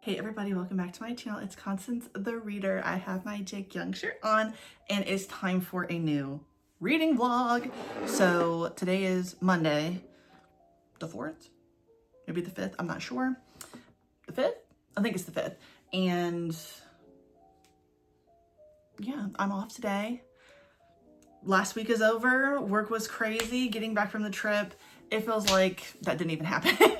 Hey everybody, welcome back to my channel. It's Constance the Reader. I have my Jake Young shirt on and it's time for a new reading vlog. So today is Monday, the 4th, maybe the 5th, I'm not sure. The 5th? I think it's the 5th. And yeah, I'm off today. Last week is over, work was crazy, getting back from the trip. It feels like that didn't even happen.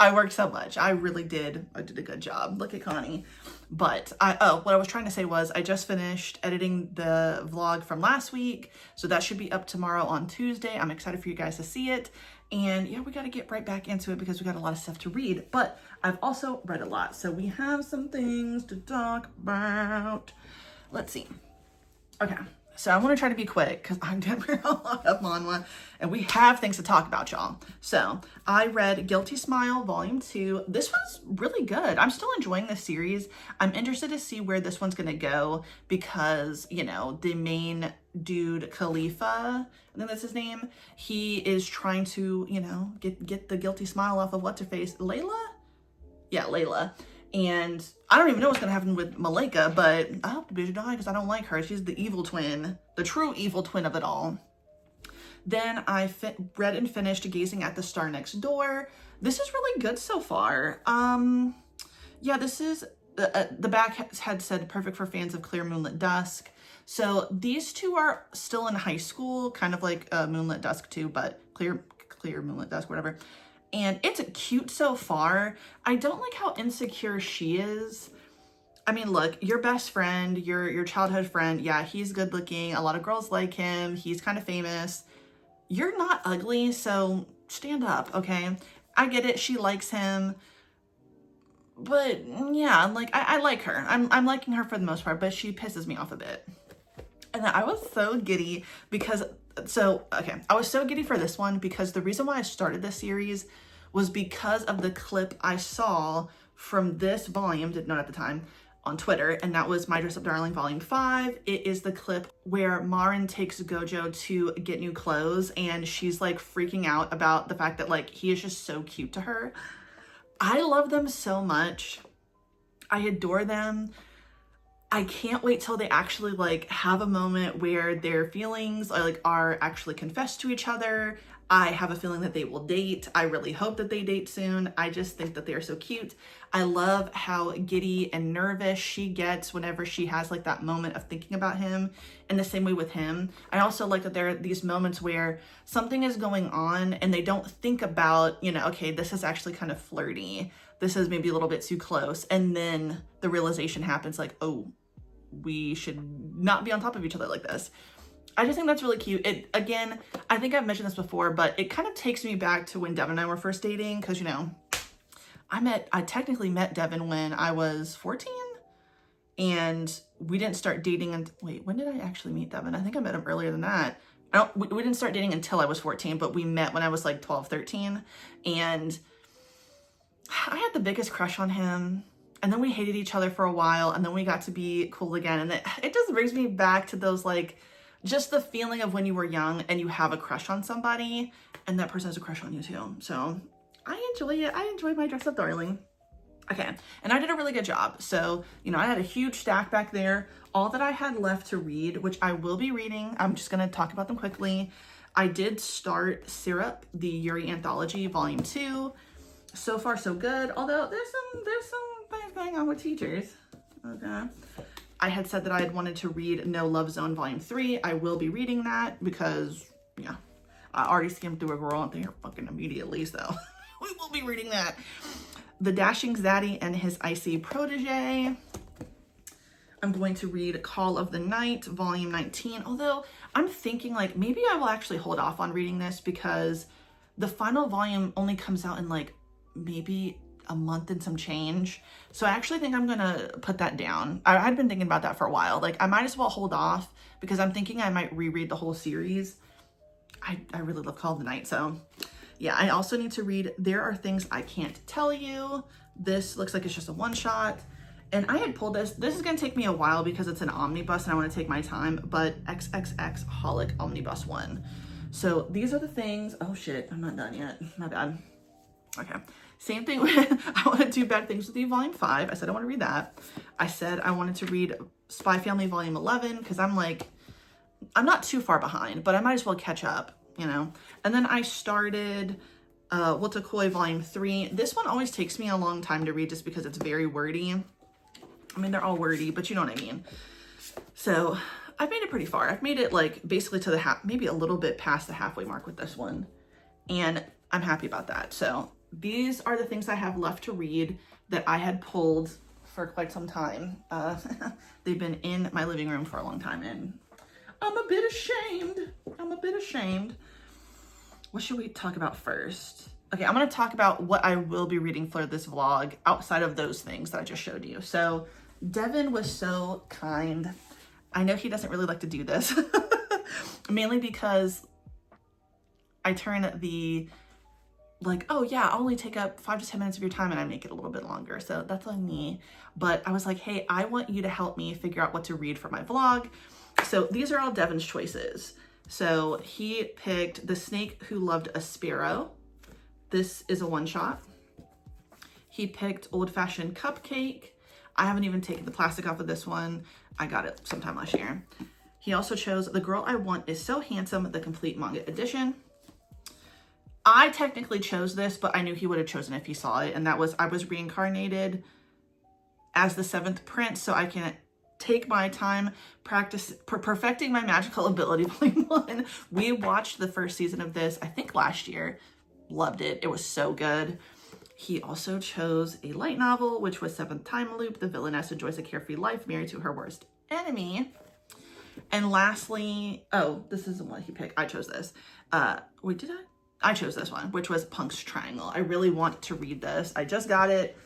I worked so much. I really did. I did a good job. Look at Connie. But what I was trying to say was I just finished editing the vlog from last week. So that should be up tomorrow on Tuesday. I'm excited for you guys to see it. And yeah, we got to get right back into it because we got a lot of stuff to read. But I've also read a lot. So we have some things to talk about. Let's see. Okay. So I want to try to be quick because I did read a lot of manga and we have things to talk about, y'all. So I read Guilty Smile Volume 2. This was really good. I'm still enjoying this series. I'm interested to see where this one's going to go because, you know, the main dude, Khalifa, I think that's his name, he is trying to, you know, get the guilty smile off of what's-her-face, Layla? Yeah, Layla. And I don't even know what's going to happen with Malika, but I hope the bitch die because I don't like her. She's the evil twin, the true evil twin of it all. Then I read and finished Gazing at the Star Next Door. This is really good so far. Yeah, this is, the back had said perfect for fans of Clear Moonlit Dusk. So these two are still in high school, kind of like Moonlit Dusk too, but Clear Moonlit Dusk, whatever. And it's cute so far. I don't like how insecure she is. I mean, look, your best friend, your childhood friend, yeah, he's good looking. A lot of girls like him. He's kind of famous. You're not ugly, so stand up, okay? I get it. She likes him. But yeah, like I like her. I'm liking her for the most part, but she pisses me off a bit. And I was so giddy because I was so giddy for this one because the reason why I started this series was because of the clip I saw from this volume, didn't know at the time, on Twitter, and that was My Dress Up Darling Volume 5. It is the clip where Marin takes Gojo to get new clothes and she's like freaking out about the fact that like he is just so cute to her. I love them so much. I adore them. I can't wait till they actually like have a moment where their feelings are actually confessed to each other. I have a feeling that they will date. I really hope that they date soon. I just think that they are so cute. I love how giddy and nervous she gets whenever she has like that moment of thinking about him, and the same way with him. I also like that there are these moments where something is going on and they don't think about, you know, okay, this is actually kind of flirty. This is maybe a little bit too close. And then the realization happens like, oh, we should not be on top of each other like this. I just think that's really cute. It, again, I think I've mentioned this before, but it kind of takes me back to when Devin and I were first dating. Cause you know, I technically met Devin when I was 14 and we didn't start dating and wait, when did I actually meet Devin? I think I met him earlier than that. We didn't start dating until I was 14, but we met when I was like 12, 13. And I had the biggest crush on him. And then we hated each other for a while and then we got to be cool again. And it just brings me back to those like, just the feeling of when you were young and you have a crush on somebody and that person has a crush on you too. So I enjoy it. I enjoy My Dress Up Darling. Okay. And I did a really good job. So, you know, I had a huge stack back there. All that I had left to read, which I will be reading. I'm just going to talk about them quickly. I did start Syrup, the Yuri Anthology, Volume 2. So far, so good. Although there's some things going on with teachers. Okay. I had said that I had wanted to read No Love Zone Volume 3. I will be reading that because, yeah, I already skimmed through a girl out there fucking immediately, so we will be reading that. The Dashing Zaddy and His Icy Protege. I'm going to read Call of the Night Volume 19, although I'm thinking like maybe I will actually hold off on reading this because the final volume only comes out in like maybe a month and some change. So I actually think I'm gonna put that down. I had been thinking about that for a while. Like I might as well hold off because I'm thinking I might reread the whole series. I really love Call of the Night. So yeah, I also need to read There Are Things I Can't Tell You. This looks like it's just a one shot. And I had pulled this. This is gonna take me a while because it's an omnibus and I wanna take my time, but XXX Holic Omnibus 1. So these are the things, oh shit, I'm not done yet, my bad. Okay. Same thing with I Want to Do Bad Things with You, Volume 5. I said I want to read that. I said I wanted to read Spy Family Volume 11 because I'm like, I'm not too far behind, but I might as well catch up, you know? And then I started Wotakoi Volume 3. This one always takes me a long time to read just because it's very wordy. I mean, they're all wordy, but you know what I mean. So I've made it pretty far. I've made it like basically to the maybe a little bit past the halfway mark with this one. And I'm happy about that. So these are the things I have left to read that I had pulled for quite some time. They've been in my living room for a long time and I'm a bit ashamed. What should we talk about first? Okay, I'm gonna talk about what I will be reading for this vlog outside of those things that I just showed you. So Devin was so kind. I know he doesn't really like to do this, mainly because I turn the like, oh yeah, I'll only take up 5 to 10 minutes of your time and I make it a little bit longer. So that's on me. But I was like, hey, I want you to help me figure out what to read for my vlog. So these are all Devin's choices. So he picked The Snake Who Loved a Sparrow. This is a one-shot. He picked Old Fashioned Cupcake. I haven't even taken the plastic off of this one. I got it sometime last year. He also chose The Girl I Want Is So Handsome, the complete manga edition. I technically chose this, but I knew he would have chosen it if he saw it. And that was, I was reincarnated as the 7th prince, so I can take my time perfecting my magical ability. Volume 1. We watched the first season of this, I think last year. Loved it. It was so good. He also chose a light novel, which was 7th Time Loop. The villainess enjoys a carefree life married to her worst enemy. And lastly, oh, this isn't what he picked. I chose this. Wait, did I? I chose this one, which was Punk's Triangle. I really want to read this. I just got it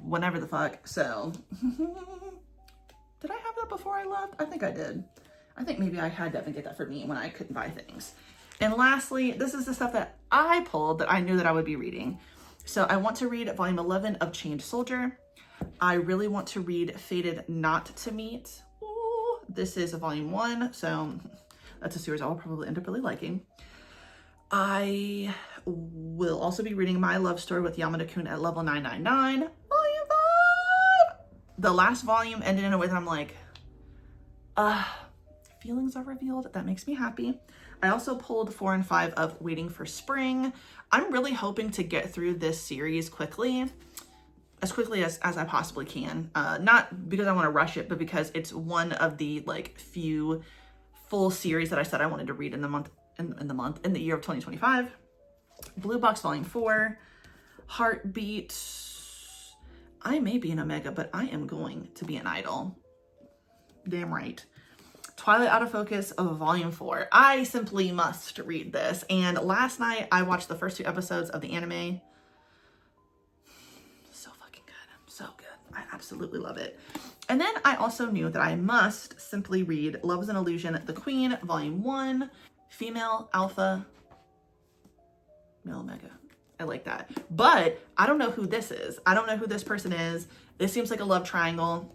whenever the fuck, so. Did I have that before I left? I think I did. I think maybe I had Devin get that for me when I couldn't buy things. And lastly, this is the stuff that I pulled that I knew that I would be reading. So I want to read volume 11 of Chained Soldier. I really want to read Fated Not to Meet. Ooh, this is a volume 1, so that's a series I will probably end up really liking. I will also be reading My Love Story with Yamada-kun at level 999, volume 5. The last volume ended in a way that I'm like, feelings are revealed. That makes me happy. I also pulled 4 and 5 of Waiting for Spring. I'm really hoping to get through this series quickly, as quickly as I possibly can. Not because I want to rush it, but because it's one of the like few full series that I said I wanted to read in the year of 2025. Blue Box Volume 4, Heartbeat. I may be an Omega, but I am going to be an Idol. Damn right. Twilight Out of Focus of Volume 4. I simply must read this. And last night I watched the first 2 episodes of the anime. So fucking good. So good. I absolutely love it. And then I also knew that I must simply read Love is an Illusion, The Queen, Volume 1, Female, Alpha, Male, Omega. I like that. But I don't know who this is. I don't know who this person is. This seems like a love triangle.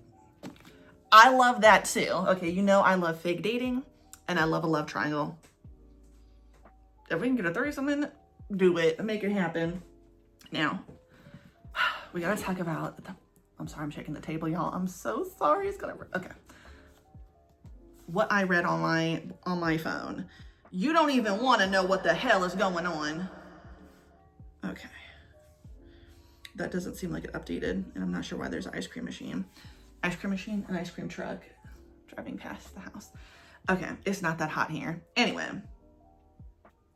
I love that too. Okay, you know I love fake dating and I love a love triangle. If we can get a threesome in, do it. Make it happen. Now, we gotta talk about I'm sorry, I'm shaking the table, y'all. I'm so sorry. It's gonna, okay. What I read on my phone. You don't even want to know what the hell is going on. Okay. That doesn't seem like it updated, and I'm not sure why there's an ice cream machine. Ice cream machine, an ice cream truck driving past the house. Okay, it's not that hot here. Anyway,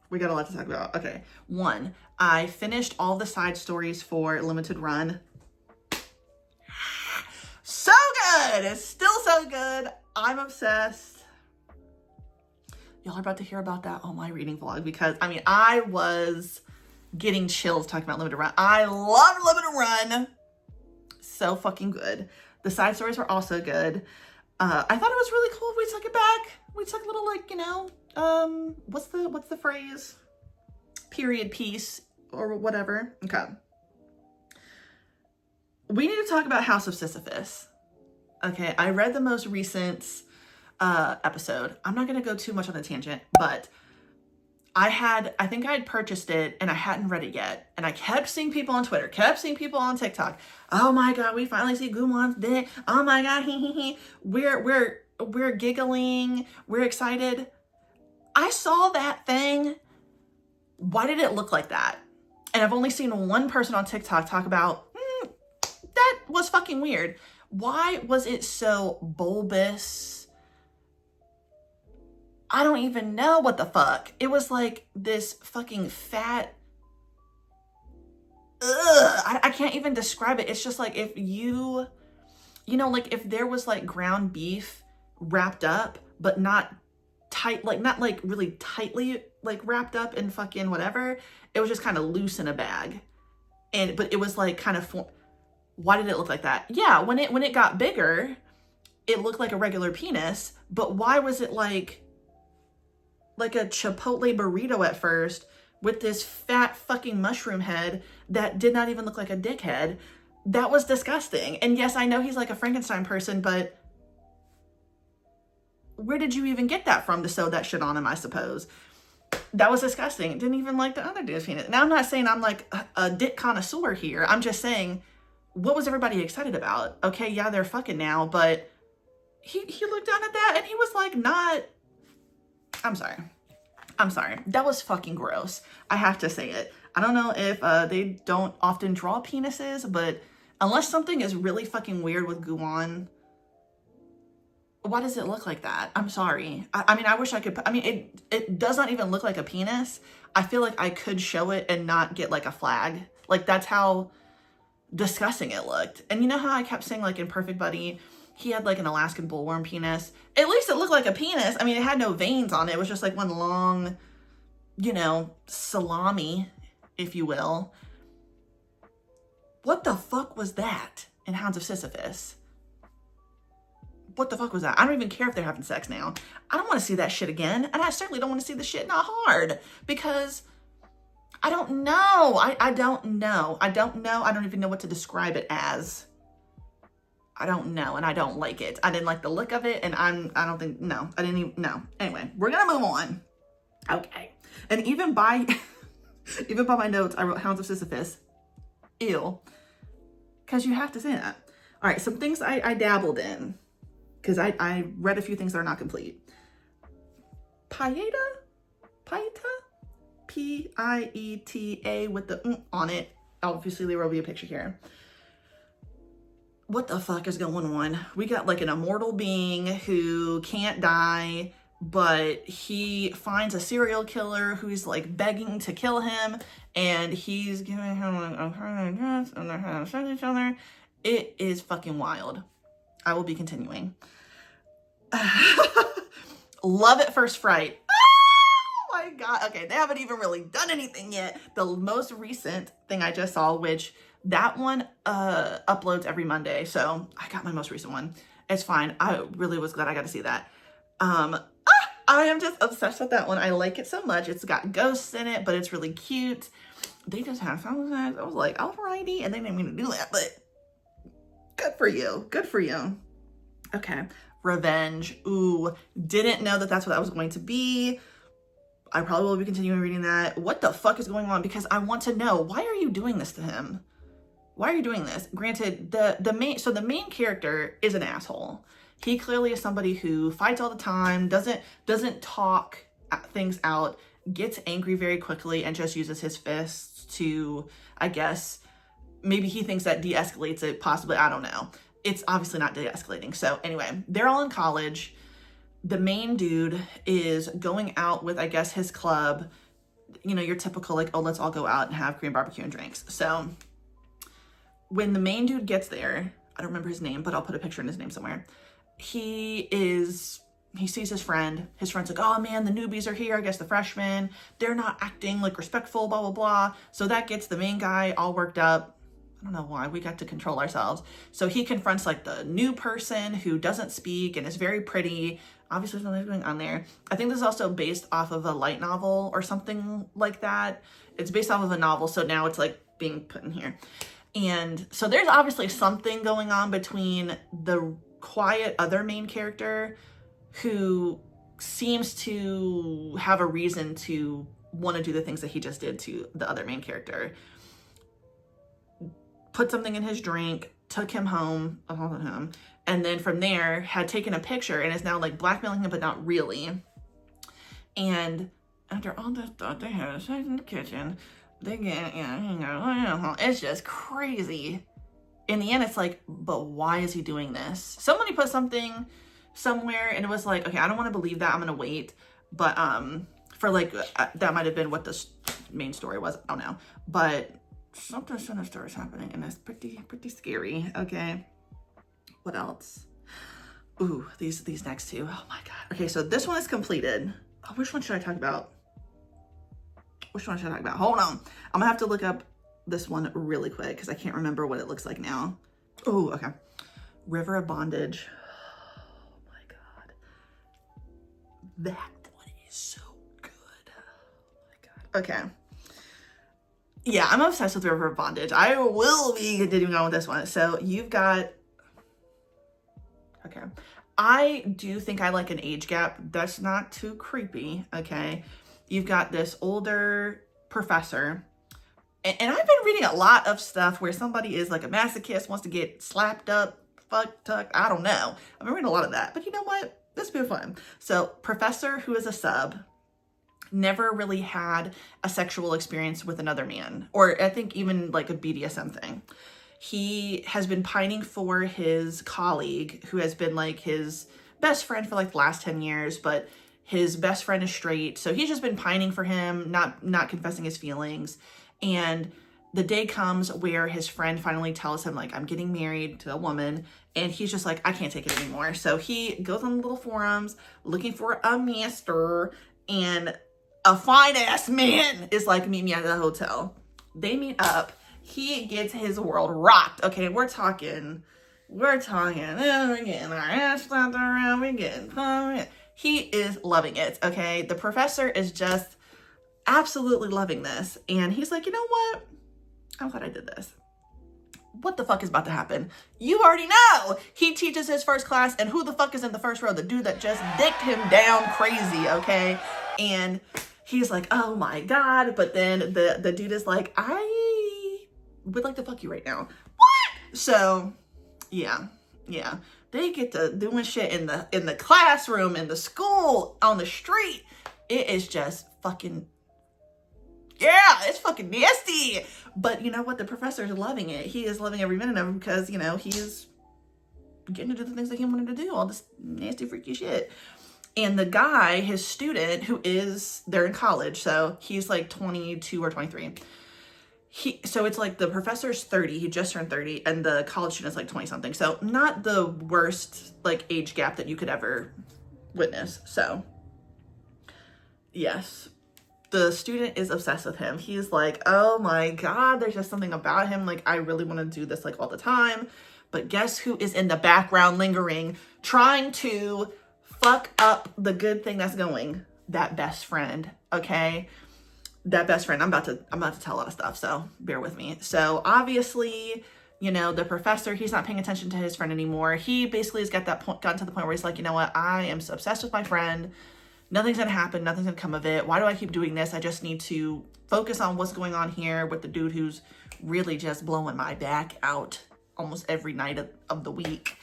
we got a lot to talk about. Okay, 1, I finished all the side stories for Limited Run. So good! It's still so good. I'm obsessed. Y'all are about to hear about that on my reading vlog because, I mean, I was getting chills talking about Limited Run. I love Limited Run. So fucking good. The side stories were also good. I thought it was really cool if we took it back. We took a little, like, you know, what's the phrase? Period piece or whatever. Okay. We need to talk about House of Sisyphus. Okay, I read the most recent episode. I'm not going to go too much on a tangent, but I think I had purchased it and I hadn't read it yet. And I kept seeing people on Twitter, kept seeing people on TikTok. Oh my God, we finally see Gumon's dick. Oh my God, we're giggling, we're excited. I saw that thing. Why did it look like that? And I've only seen one person on TikTok talk about, that was fucking weird. Why was it so bulbous? I don't even know what the fuck. It was like this fucking fat, I can't even describe it. It's just like if you know, like if there was like ground beef wrapped up, but not tight, like not like really tightly like wrapped up in fucking whatever. It was just kind of loose in a bag. But it was like kind of, why did it look like that? Yeah, when it got bigger, it looked like a regular penis, but why was it like a Chipotle burrito at first with this fat fucking mushroom head that did not even look like a dickhead? That was disgusting. And yes, I know he's like a Frankenstein person, but where did you even get that from to sew that shit on him, I suppose? That was disgusting. Didn't even like the other dude's penis. Now, I'm not saying I'm like a dick connoisseur here. I'm just saying, what was everybody excited about? Okay, yeah, they're fucking now, but he looked down at that and he was like, not... I'm sorry. That was fucking gross. I have to say it. I don't know if they don't often draw penises, but unless something is really fucking weird with Guwon, why does it look like that? I'm sorry. I mean, I wish I could, it does not even look like a penis. I feel like I could show it and not get like a flag. Like that's how disgusting it looked. And you know how I kept saying like in Perfect Buddy, he had like an Alaskan bullworm penis. At least it looked like a penis. I mean, it had no veins on it. It was just like one long, you know, salami, if you will. What the fuck was that in Hounds of Sisyphus? What the fuck was that? I don't even care if they're having sex now. I don't want to see that shit again. And I certainly don't want to see the shit not hard because I don't know. I don't know. I don't even know what to describe it as. I don't know, and I don't like it. I didn't like the look of it, and I didn't even, no. Anyway, we're gonna move on. Okay. And even by my notes, I wrote Hounds of Sisyphus. Ew. Because you have to say that. All right, some things I dabbled in, because I read a few things that are not complete. Pieta? Pieta with the on it. Obviously, there will be a picture here. What the fuck is going on? We got like an immortal being who can't die, but he finds a serial killer who's like begging to kill him, and he's giving him a dress, and they're having sex with each other. It is fucking wild. I will be continuing. Love at First Fright. Oh my God. Okay, they haven't even really done anything yet. The most recent thing I just saw, which that one uploads every Monday, so I got my most recent one. It's fine. I really was glad I got to see that. I am just obsessed with that one. I like it so much. It's got ghosts in it, but it's really cute. They just have some. I was like, alrighty, and they didn't mean to do that, but good for you. Good for you. Okay, Revenge. Ooh, didn't know that that's what that was going to be. I probably will be continuing reading that. What the fuck is going on? Because I want to know, why are you doing this to him? Why are you doing this? Granted, the main character is an asshole. He clearly is somebody who fights all the time, doesn't talk things out, gets angry very quickly, and just uses his fists to, I guess, maybe he thinks that de-escalates it, possibly, I don't know. It's obviously not de-escalating. So anyway, they're all in college. The main dude is going out with, I guess, his club, you know, your typical like, oh, let's all go out and have Korean barbecue and drinks. So when the main dude gets there, I don't remember his name, but I'll put a picture in his name somewhere. He sees his friend. His friend's like, oh man, the newbies are here. I guess the freshmen, they're not acting like respectful, blah, blah, blah. So that gets the main guy all worked up. I don't know why, we got to control ourselves. So he confronts like the new person who doesn't speak and is very pretty. Obviously something's going on there. I think this is also based off of a light novel or something like that. It's based off of a novel. So now it's like being put in here. And so there's obviously something going on between the quiet other main character who seems to have a reason to want to do the things that he just did to the other main character. Put something in his drink, took him home, and then from there had taken a picture and is now like blackmailing him, but not really. And after all this stuff, they had sex in the kitchen. They get, it's just crazy. In the end, it's like, but why is he doing this? Somebody put something somewhere and it was like, okay, I don't want to believe that. I'm going to wait. But for like, that might have been what the main story was. I don't know. But something sinister is happening and it's pretty scary. Okay. What else? Ooh, these next two. Oh my God. Okay, so this one is completed. Oh, which one should I talk about? Hold on. I'm gonna have to look up this one really quick because I can't remember what it looks like now. Oh, okay. River of Bondage. Oh my God. That one is so good. Oh my God. Okay. Yeah, I'm obsessed with River of Bondage. I will be continuing on with this one. So you've got, okay. I do think I like an age gap. That's not too creepy, okay? You've got this older professor. And I've been reading a lot of stuff where somebody is like a masochist, wants to get slapped up, fucked, tucked, I don't know. I've been reading a lot of that. But you know what? This has been fun. So professor who is a sub, never really had a sexual experience with another man, or I think even like a BDSM thing. He has been pining for his colleague who has been like his best friend for like the last 10 years, but his best friend is straight. So he's just been pining for him, not confessing his feelings. And the day comes where his friend finally tells him like, I'm getting married to a woman. And he's just like, I can't take it anymore. So he goes on little forums looking for a master, and a fine ass man is like, meet me at the hotel. They meet up. He gets his world rocked. Okay, we're talking, we're getting our ass slapped around, we're getting pumped. He is loving it, okay? The professor is just absolutely loving this. And he's like, you know what? I'm glad I did this. What the fuck is about to happen? You already know. He teaches his first class, and who the fuck is in the first row? The dude that just dicked him down crazy, okay? And he's like, oh my God. But then the dude is like, I would like to fuck you right now. What? So yeah. They get to doing shit in the classroom, in the school, on the street. It is just fucking, yeah, it's fucking nasty. But you know what? The professor is loving it. He is loving every minute of it because, you know, he's getting to do the things that he wanted to do, all this nasty, freaky shit. And the guy, his student, they're in college, so he's like 22 or 23. So it's like the professor's 30, he just turned 30, and the college student's like 20 something. So not the worst like age gap that you could ever witness. So yes, the student is obsessed with him. He's like, oh my God, there's just something about him. Like, I really want to do this like all the time. But guess who is in the background lingering, trying to fuck up the good thing that's going? That best friend, okay? That best friend. I'm about to tell a lot of stuff, so bear with me. So obviously, you know, the professor, he's not paying attention to his friend anymore. He basically has gotten to the point where he's like, you know what? I am so obsessed with my friend. Nothing's gonna happen. Nothing's gonna come of it. Why do I keep doing this? I just need to focus on what's going on here with the dude who's really just blowing my back out almost every night of the week.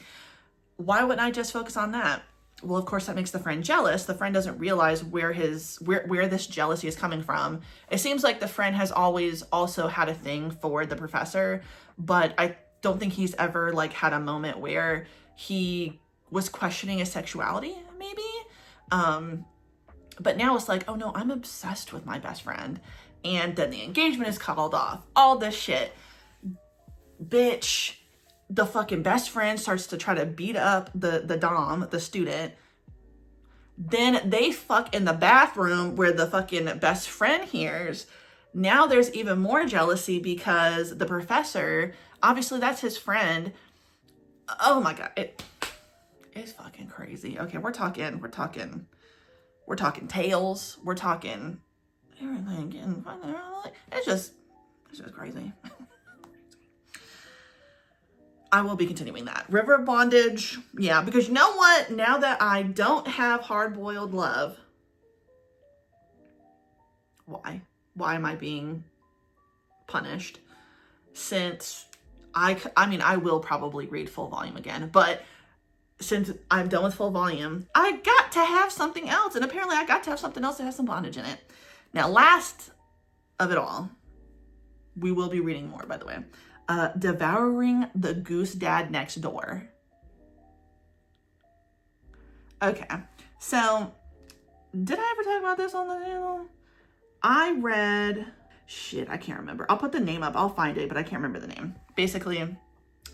Why wouldn't I just focus on that? Well, of course, that makes the friend jealous. The friend doesn't realize where this jealousy is coming from. It seems like the friend has always also had a thing for the professor, but I don't think he's ever like had a moment where he was questioning his sexuality, maybe. But now it's like, oh no, I'm obsessed with my best friend. And then the engagement is called off. All this shit. Bitch. The fucking best friend starts to try to beat up the dom, the student. Then they fuck in the bathroom where the fucking best friend hears. Now there's even more jealousy because the professor, obviously that's his friend. Oh my God, it's fucking crazy. Okay, we're talking tails. We're talking everything getting funny. It's just crazy. I will be continuing that. River of Bondage, yeah, because you know what? Now that I don't have hard-boiled love, why? Why am I being punished? Since I mean, I will probably read full volume again, but since I'm done with full volume, I got to have something else. And apparently I got to have something else that has some bondage in it. Now, last of it all, we will be reading more, by the way. Devouring the Goose Dad Next Door. Okay, so did I ever talk about this on the channel? I read, shit, I can't remember. I'll put the name up, I'll find it, but I can't remember the name. Basically,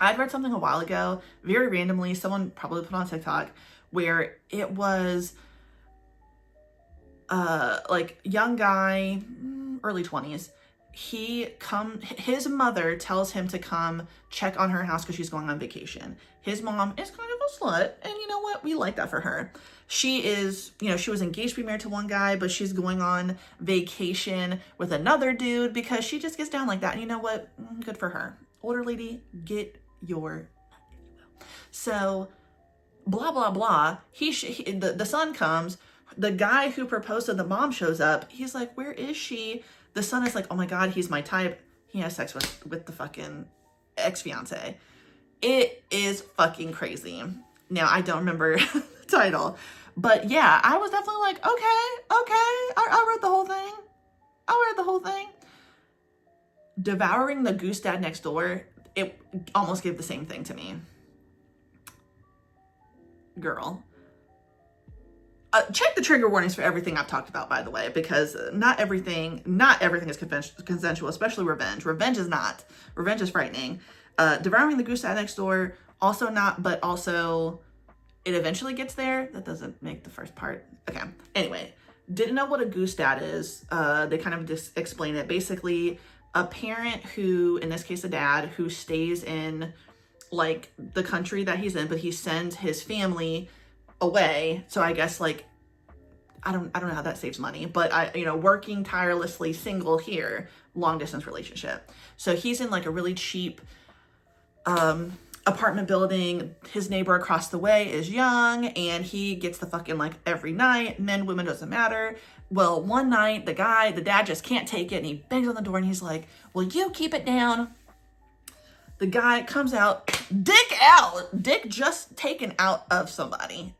I'd read something a while ago, very randomly, someone probably put on TikTok, where it was like young guy, early 20s. His mother tells him to come check on her house because she's going on vacation. His mom is kind of a slut, and you know what? We like that for her. She is, you know, she was engaged to be married to one guy, but she's going on vacation with another dude because she just gets down like that. And you know what? Good for her. Older lady, get your... So, blah, blah, blah. The son comes. The guy who proposed to the mom shows up. He's like, where is she? The son is like, oh my God, he's my type. He has sex with the fucking ex-fiance. It is fucking crazy. Now, I don't remember the title. But yeah, I was definitely like, okay. I read the whole thing. Devouring the Goose Dad Next Door, it almost gave the same thing to me. Girl. Check the trigger warnings for everything I've talked about, by the way, because not everything is consensual, especially revenge. Revenge is not. Revenge is frightening. Devouring the Goose Dad Next Door, also not, but also it eventually gets there. That doesn't make the first part. Okay. Anyway, didn't know what a goose dad is. They kind of just explain it. Basically, a parent who, in this case, a dad who stays in like the country that he's in, but he sends his family away. So I guess like, I don't know how that saves money, but working tirelessly single here, long distance relationship. So he's in like a really cheap apartment building. His neighbor across the way is young and he gets the fucking like every night, men, women, doesn't matter. Well, one night the dad just can't take it and he bangs on the door and he's like, will you keep it down? The guy comes out, dick just taken out of somebody.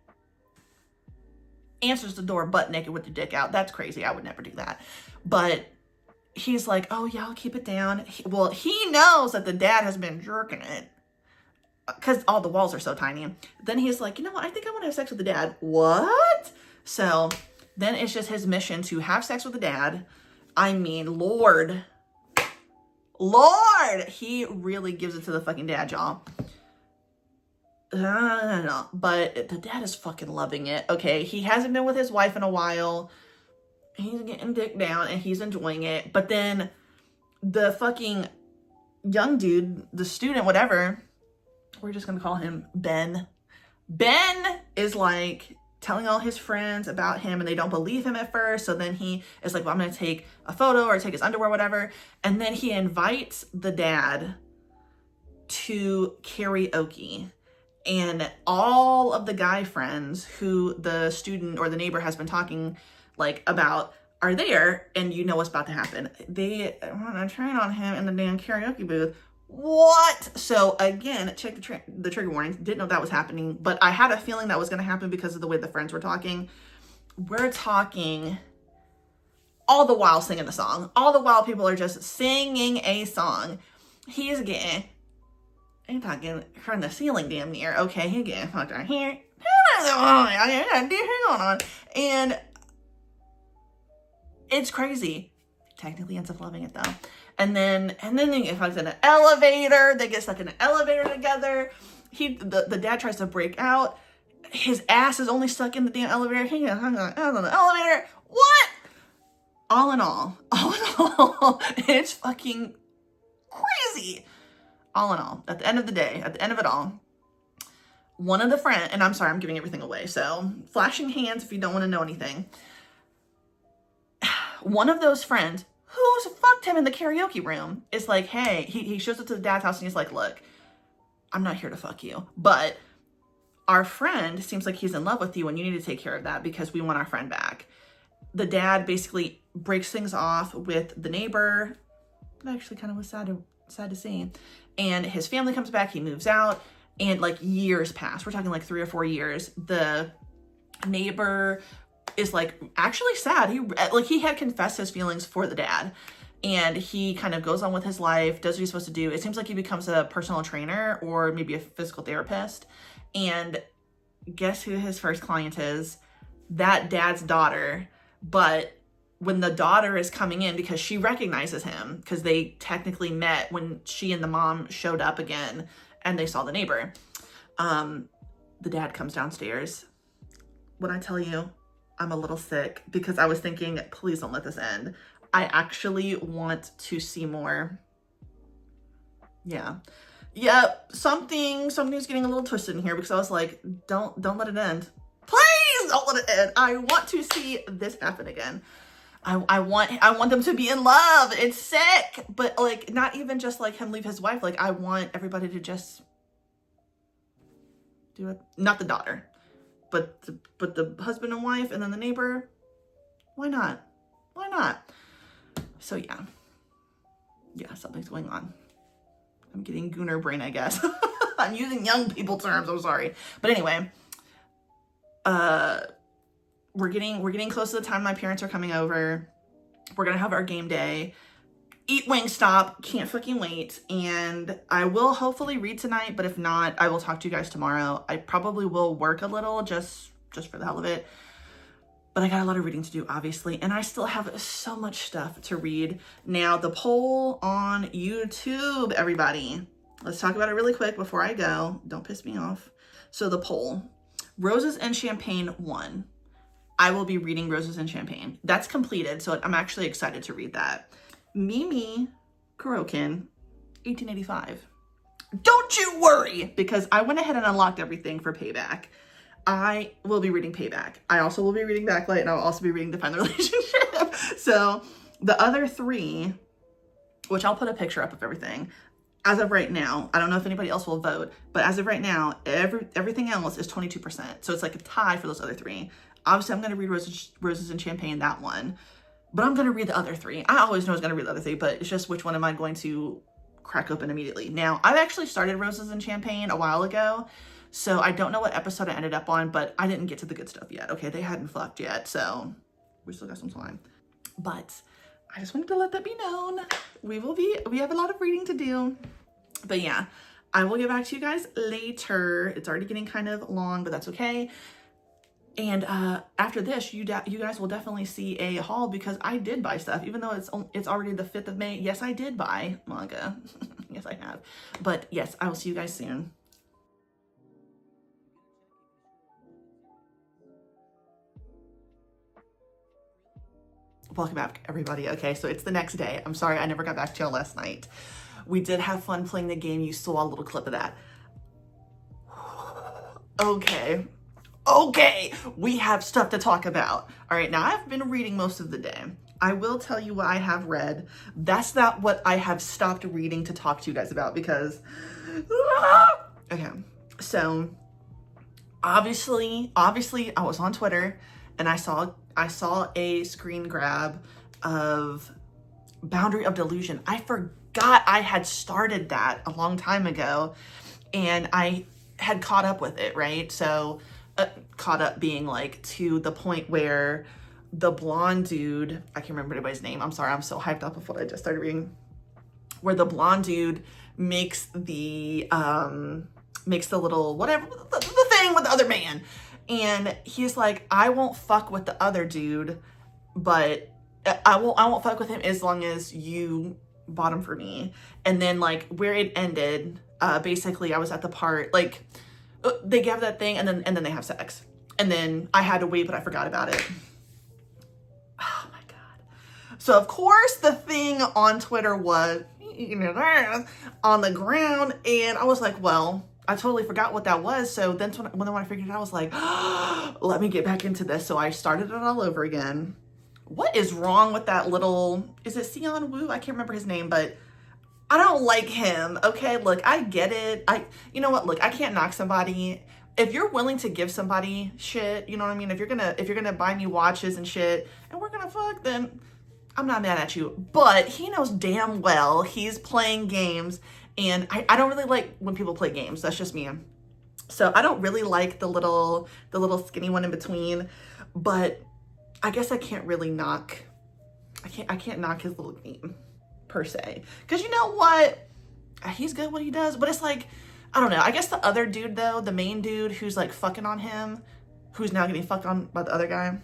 Answers the door butt naked with the dick out. That's crazy. I would never do that. But he's like, oh yeah, I'll keep it down. He knows that the dad has been jerking it because all the walls are so tiny. Then he's like, you know what? I think I want to have sex with the dad. What? So then it's just his mission to have sex with the dad. I mean, Lord, he really gives it to the fucking dad, y'all. No, but the dad is fucking loving it. Okay, he hasn't been with his wife in a while. He's getting dick down and he's enjoying it. But then the fucking young dude, the student, whatever, we're just gonna call him Ben. Ben is like telling all his friends about him and they don't believe him at first. So then he is like, well, I'm gonna take a photo or take his underwear, whatever. And then he invites the dad to karaoke. And all of the guy friends who the student or the neighbor has been talking like about are there, and you know what's about to happen. They want to turn on him in the damn karaoke booth. What? So again, check the trigger warnings. Didn't know that was happening, but I had a feeling that was going to happen because of the way the friends were talking. We're talking all the while singing the song. All the while people are just singing a song. He's getting... I'm talking from the ceiling damn near. Okay, he getting fucked right here. And it's crazy. Technically ends up loving it though. And then they get fucked in an elevator. They get stuck in an elevator together. The dad tries to break out. His ass is only stuck in the damn elevator. He gets hung on the elevator. What? All in all, it's fucking crazy. All in all, at the end of the day, at the end of it all, one of the friends, and I'm sorry, I'm giving everything away, so flashing hands if you don't want to know anything. One of those friends who's fucked him in the karaoke room is like, hey, he shows up to the dad's house and he's like, look, I'm not here to fuck you, but our friend seems like he's in love with you and you need to take care of that because we want our friend back. The dad basically breaks things off with the neighbor. It actually kind of was sad to see. And his family comes back, he moves out, and like years pass. We're talking like 3 or 4 years. The neighbor is like actually sad. He had confessed his feelings for the dad, and he kind of goes on with his life, does what he's supposed to do. It seems like he becomes a personal trainer or maybe a physical therapist. And guess who his first client is? That dad's daughter. But when the daughter is coming in, because she recognizes him, because they technically met when she and the mom showed up again and they saw the neighbor, the dad comes downstairs. When I tell you, I'm a little sick because I was thinking, please don't let this end. I actually want to see more. Yeah, something's getting a little twisted in here, because I was like, don't let it end. Please don't let it end. I want to see this happen again. I want them to be in love. It's sick. But like, not even just like him leave his wife. Like, I want everybody to just do it. Not the daughter, but the husband and wife, and then the neighbor. Why not? So yeah, something's going on. I'm getting gooner brain, I guess. I'm using young people terms. I'm sorry. But anyway, we're getting close to the time my parents are coming over. We're gonna have our game day. Eat Wingstop. Can't fucking wait. And I will hopefully read tonight, but if not, I will talk to you guys tomorrow. I probably will work a little just for the hell of it. But I got a lot of reading to do, obviously, and I still have so much stuff to read. Now, the poll on YouTube, everybody. Let's talk about it really quick before I go. Don't piss me off. So the poll. Roses and Champagne won. I will be reading Roses and Champagne. That's completed, so I'm actually excited to read that. Mimi Kurokin, 1885. Don't you worry, because I went ahead and unlocked everything for Payback. I will be reading Payback. I also will be reading Backlight, and I'll also be reading Define the Relationship. So the other 3, which I'll put a picture up of everything. As of right now, I don't know if anybody else will vote, but as of right now, everything else is 22%. So it's like a tie for those other 3. Obviously, I'm going to read Roses and Champagne, that one. But I'm going to read the other 3. I always know I was going to read the other 3, but it's just which one am I going to crack open immediately. Now, I've actually started Roses and Champagne a while ago. So I don't know what episode I ended up on, but I didn't get to the good stuff yet. Okay, they hadn't fucked yet, so we still got some time. But I just wanted to let that be known. We have a lot of reading to do. But yeah, I will get back to you guys later. It's already getting kind of long, but that's okay. And after this, you guys will definitely see a haul, because I did buy stuff, even though it's already the 5th of May. Yes, I did buy manga. Yes, I have. But yes, I will see you guys soon. Welcome back, everybody. Okay, so it's the next day. I'm sorry I never got back to y'all last night. We did have fun playing the game. You saw a little clip of that. Okay, we have stuff to talk about. All right, now I've been reading most of the day. I will tell you what I have read. That's not what I have stopped reading to talk to you guys about, because... Okay, so obviously I was on Twitter and I saw a screen grab of Boundary of Delusion. I forgot I had started that a long time ago, and I had caught up with it, right? So caught up being like to the point where the blonde dude, I can't remember anybody's name. I'm sorry, I'm so hyped up of what I just started reading. Where the blonde dude makes the little whatever, the thing with the other man. And he's like, I won't fuck with the other dude, but I won't fuck with him as long as you bought him for me. And then like where it ended, basically I was at the part, like they give that thing and then they have sex. And then I had to wait, but I forgot about it. Oh my God. So of course the thing on Twitter was on the ground, and I was like, well, I totally forgot what that was. So then when I figured it out, I was like, oh, let me get back into this. So I started it all over again. What is wrong with that little, is it Sion Wu? I can't remember his name, but I don't like him. Okay, look, I get it. You know what? Look, I can't knock somebody. If you're willing to give somebody shit, you know what I mean? If you're gonna buy me watches and shit, and we're gonna fuck, then I'm not mad at you, but he knows damn well he's playing games, and I don't really like when people play games. That's just me. So I don't really like the little skinny one in between, but I guess I can't really knock, I can't knock his little game per se. Cause you know what? He's good at what he does, but it's like, I don't know. I guess the other dude though, the main dude who's like fucking on him, who's now getting fucked on by the other guy.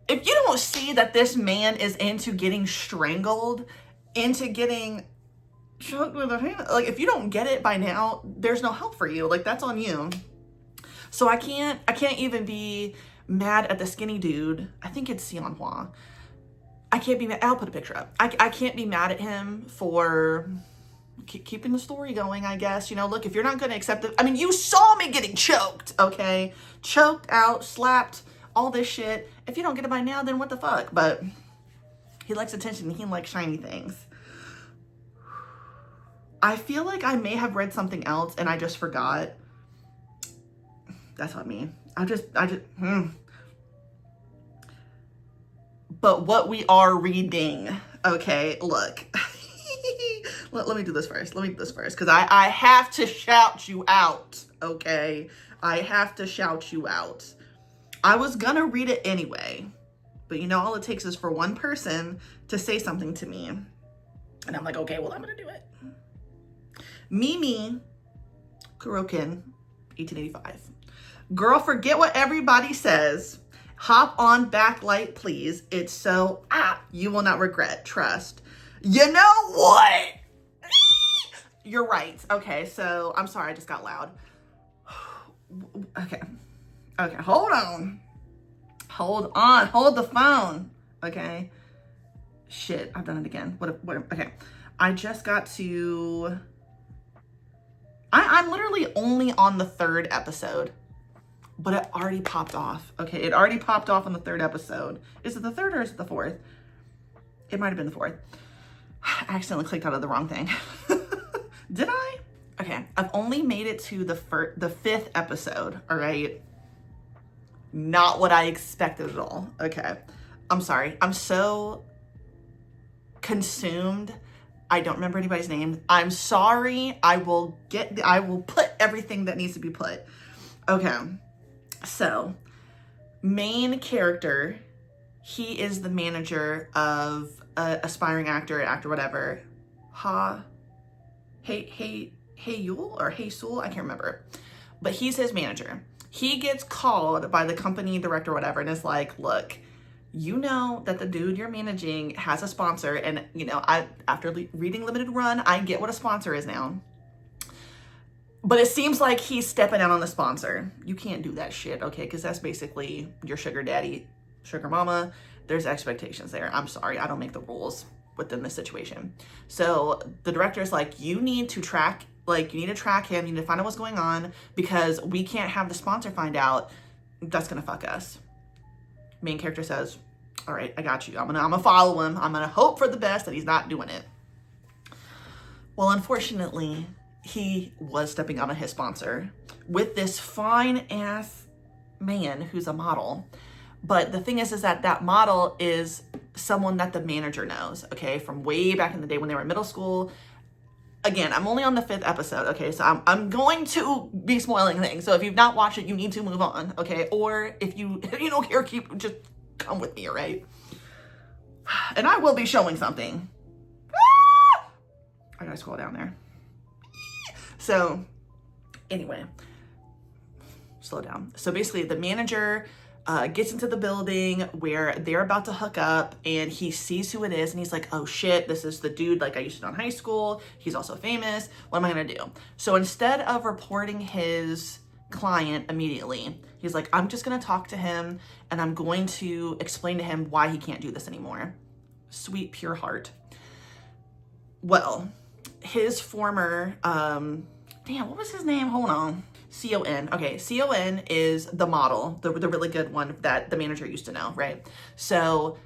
If you don't see that this man is into getting strangled, into getting choked with a hand, like if you don't get it by now, there's no help for you. Like that's on you. So I can't even be mad at the skinny dude. I think it's Xianhua. I can't be mad. I'll put a picture up. I can't be mad at him for keeping the story going, I guess. You know, look, if you're not going to accept it. I mean, you saw me getting choked, okay? Choked out, slapped, all this shit. If you don't get it by now, then what the fuck? But he likes attention. He likes shiny things. I feel like I may have read something else and I just forgot. That's not me. But what we are reading, okay, look. Let me do this first. Because I have to shout you out, okay? I have to shout you out. I was gonna read it anyway, but you know, all it takes is for one person to say something to me. And I'm like, okay, well, I'm gonna do it. Mimi Kurokin, 1885. Girl, forget what everybody says. Hop on backlight, please. It's so, you will not regret. Trust. You know what? You're right. Okay, so I'm sorry, I just got loud. Okay, hold on. Hold the phone. Okay. Shit, I've done it again. Okay. I just got to, I'm literally only on the 3rd episode. But it already popped off. Okay, it already popped off on the 3rd episode. Is it the 3rd or is it the 4th? It might have been the 4th. I accidentally clicked out of the wrong thing. Did I? Okay, I've only made it to the 5th episode, all right? Not what I expected at all. Okay, I'm sorry. I'm so consumed. I don't remember anybody's name. I'm sorry. I will put everything that needs to be put. Okay. So, main character, he is the manager of a aspiring actor, whatever. Hey-Yul or Hey-Sul, I can't remember. But he's his manager. He gets called by the company director, whatever, and is like, look, you know that the dude you're managing has a sponsor, and you know, after reading Limited Run, I get what a sponsor is now. But it seems like he's stepping out on the sponsor. You can't do that shit, okay? Because that's basically your sugar daddy, sugar mama. There's expectations there. I'm sorry, I don't make the rules within this situation. So the director is like, you need to track him. You need to find out what's going on because we can't have the sponsor find out. That's gonna fuck us. Main character says, all right, I got you. I'm gonna follow him. I'm gonna hope for the best that he's not doing it. Well, unfortunately, he was stepping out on his sponsor with this fine ass man who's a model. But the thing is that model is someone that the manager knows, okay, from way back in the day when they were in middle school. Again, I'm only on the 5th episode, okay, so I'm going to be spoiling things. So if you've not watched it, you need to move on, okay? Or if you don't care, just come with me, all right? And I will be showing something. I gotta scroll down there. So anyway, slow down. So basically the manager gets into the building where they're about to hook up and he sees who it is and he's like, oh shit, this is the dude like I used to know in high school. He's also famous. What am I gonna do? So instead of reporting his client immediately, he's like, I'm just gonna talk to him and I'm going to explain to him why he can't do this anymore. Sweet, pure heart. Well, his former, what was his name? Hold on. C-O-N. Okay, C-O-N is the model, the really good one that the manager used to know, right? So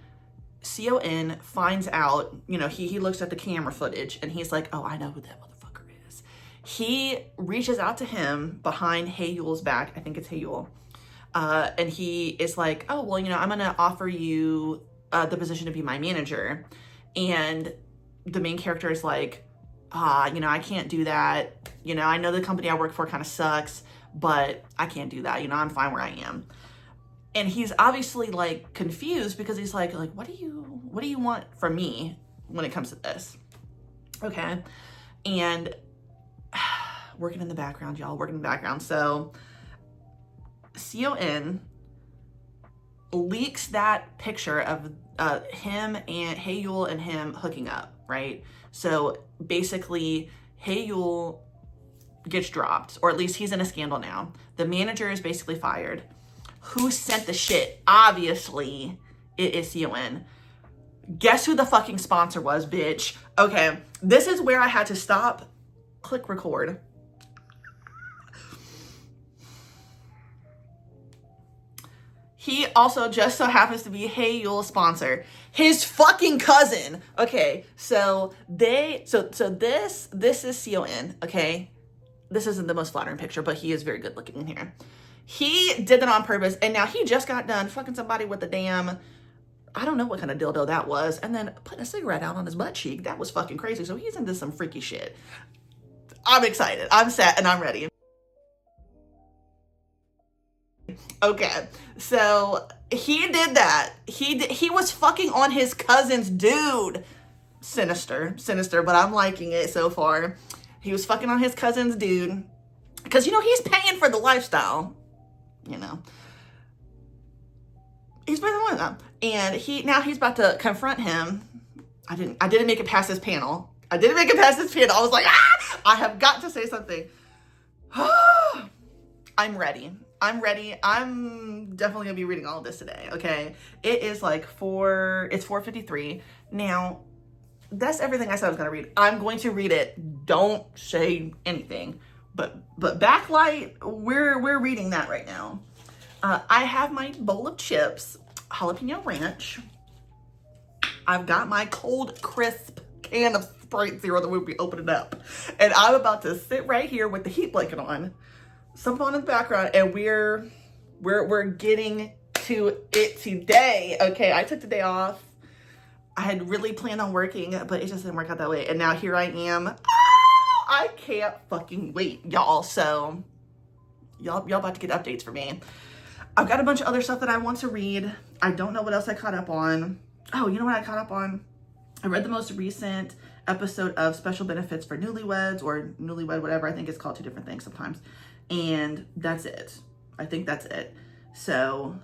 C-O-N finds out, he looks at the camera footage and he's like, oh, I know who that motherfucker is. He reaches out to him behind Hey-Yul's back. I think it's Hey-Yul. And he is like, oh, well, I'm going to offer you the position to be my manager. And the main character is like, you know, I can't do that. You know, I know the company I work for kind of sucks, but I can't do that. You know, I'm fine where I am. And he's obviously like confused because he's like, what do you want from me when it comes to this? Okay. And working in the background, y'all, working in the background. So Con leaks that picture of him and Hae-yul and him hooking up, right? So basically, Hae-yul gets dropped, or at least he's in a scandal now. The manager is basically fired. Who sent the shit? Obviously, it is Con. Guess who the fucking sponsor was, bitch? Okay, this is where I had to stop, click record. He also just so happens to be Hae-yul's sponsor. His fucking cousin. Okay, so this is Con, okay? This isn't the most flattering picture, but he is very good looking in here. He did that on purpose, and now he just got done fucking somebody with a damn, I don't know what kind of dildo that was, and then putting a cigarette out on his butt cheek. That was fucking crazy. So he's into some freaky shit. I'm excited. I'm set, and I'm ready. Okay, so he did that. He was fucking on his cousin's dude. Sinister, but I'm liking it so far. He was fucking on his cousin's dude. Because, you know, he's paying for the lifestyle. You know. He's paying for the lifestyle. And now he's about to confront him. I didn't make it past this panel. I was like, I have got to say something. I'm ready. I'm definitely gonna be reading all of this today, okay? It is like it's 4:53. Now, that's everything I said I was gonna read. I'm going to read it. Don't say anything. But backlight, we're reading that right now. I have my bowl of chips, jalapeno ranch. I've got my cold, crisp can of Sprite Zero that we'll be opening up. And I'm about to sit right here with the heat blanket on. Something on in the background, and we're getting to it today. Okay, I took the day off. I had really planned on working, but it just didn't work out that way. And now here I am. I can't fucking wait, y'all. So y'all about to get updates from me. I've got a bunch of other stuff that I want to read. I don't know what else I caught up on. Oh, you know what I caught up on? I read the most recent episode of Special Benefits for Newlyweds, or Newlywed, whatever. I think it's called two different things sometimes. And that's it. I think that's it. So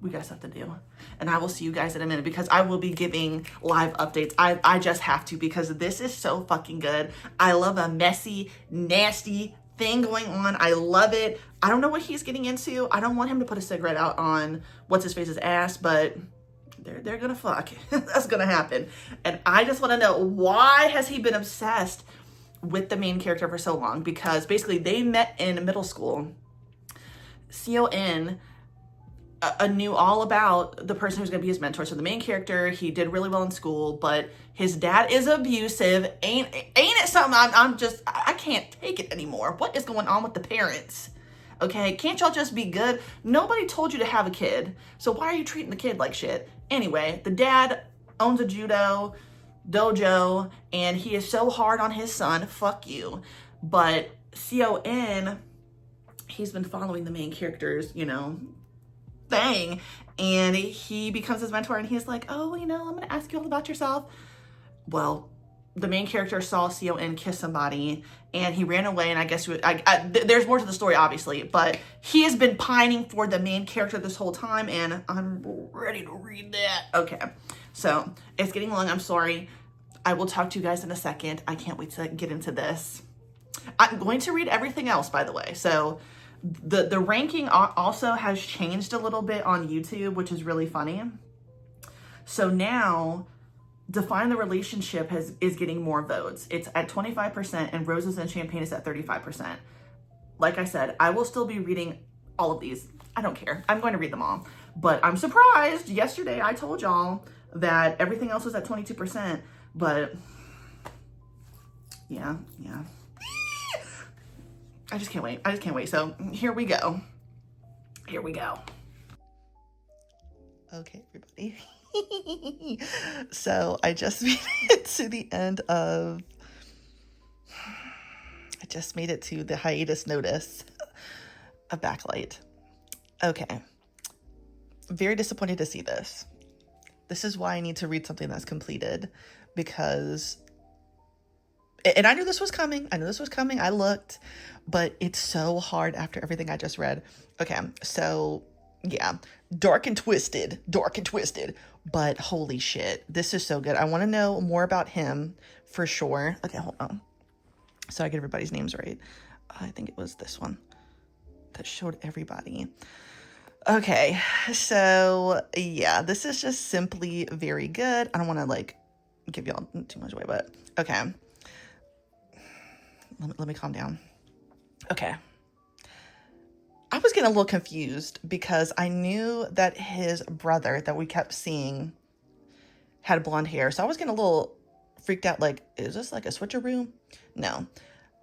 we got stuff to do. And I will see you guys in a minute because I will be giving live updates. I just have to because this is so fucking good. I love a messy, nasty thing going on. I love it. I don't know what he's getting into. I don't want him to put a cigarette out on what's-his-face's ass, but they're gonna fuck. That's gonna happen. And I just want to know, why has he been obsessed with the main character for so long? Because basically they met in middle school. Con knew all about the person who's gonna be his mentor. So the main character, he did really well in school, but his dad is abusive. Ain't it something? I can't take it anymore. What is going on with the parents? Okay, can't y'all just be good? Nobody told you to have a kid, so why are you treating the kid like shit? Anyway, the dad owns a judo dojo, and he is so hard on his son. Fuck you. But Con, he's been following the main character's, you know, thing, and he becomes his mentor, and he's like, oh, you know, I'm gonna ask you all about yourself. Well, the main character saw Con kiss somebody, and he ran away, and I guess there's more to the story, obviously, but he has been pining for the main character this whole time, and I'm ready to read that. Okay, so it's getting long. I'm sorry. I will talk to you guys in a second. I can't wait to get into this. I'm going to read everything else, by the way. So the ranking also has changed a little bit on YouTube, which is really funny. So now Define the Relationship is getting more votes. It's at 25%, and Roses and Champagne is at 35%. Like I said, I will still be reading all of these. I don't care. I'm going to read them all. But I'm surprised. Yesterday I told y'all that everything else was at 22%. But yeah. I just can't wait. So here we go. Okay, everybody. So I just made it to the end of... I just made it to the hiatus notice of Backlight. Okay. Very disappointed to see this. This is why I need to read something that's completed, because... And I knew this was coming. I looked, but it's so hard after everything I just read. Okay, so yeah, dark and twisted, but holy shit, this is so good. I want to know more about him for sure. Okay, hold on. So I get everybody's names right. I think it was this one that showed everybody. Okay, so yeah, this is just simply very good. I don't want to like give y'all too much away, but okay. Let me calm down. Okay. I was getting a little confused because I knew that his brother that we kept seeing had blonde hair. So I was getting a little freaked out. Like, is this like a switcheroo? No.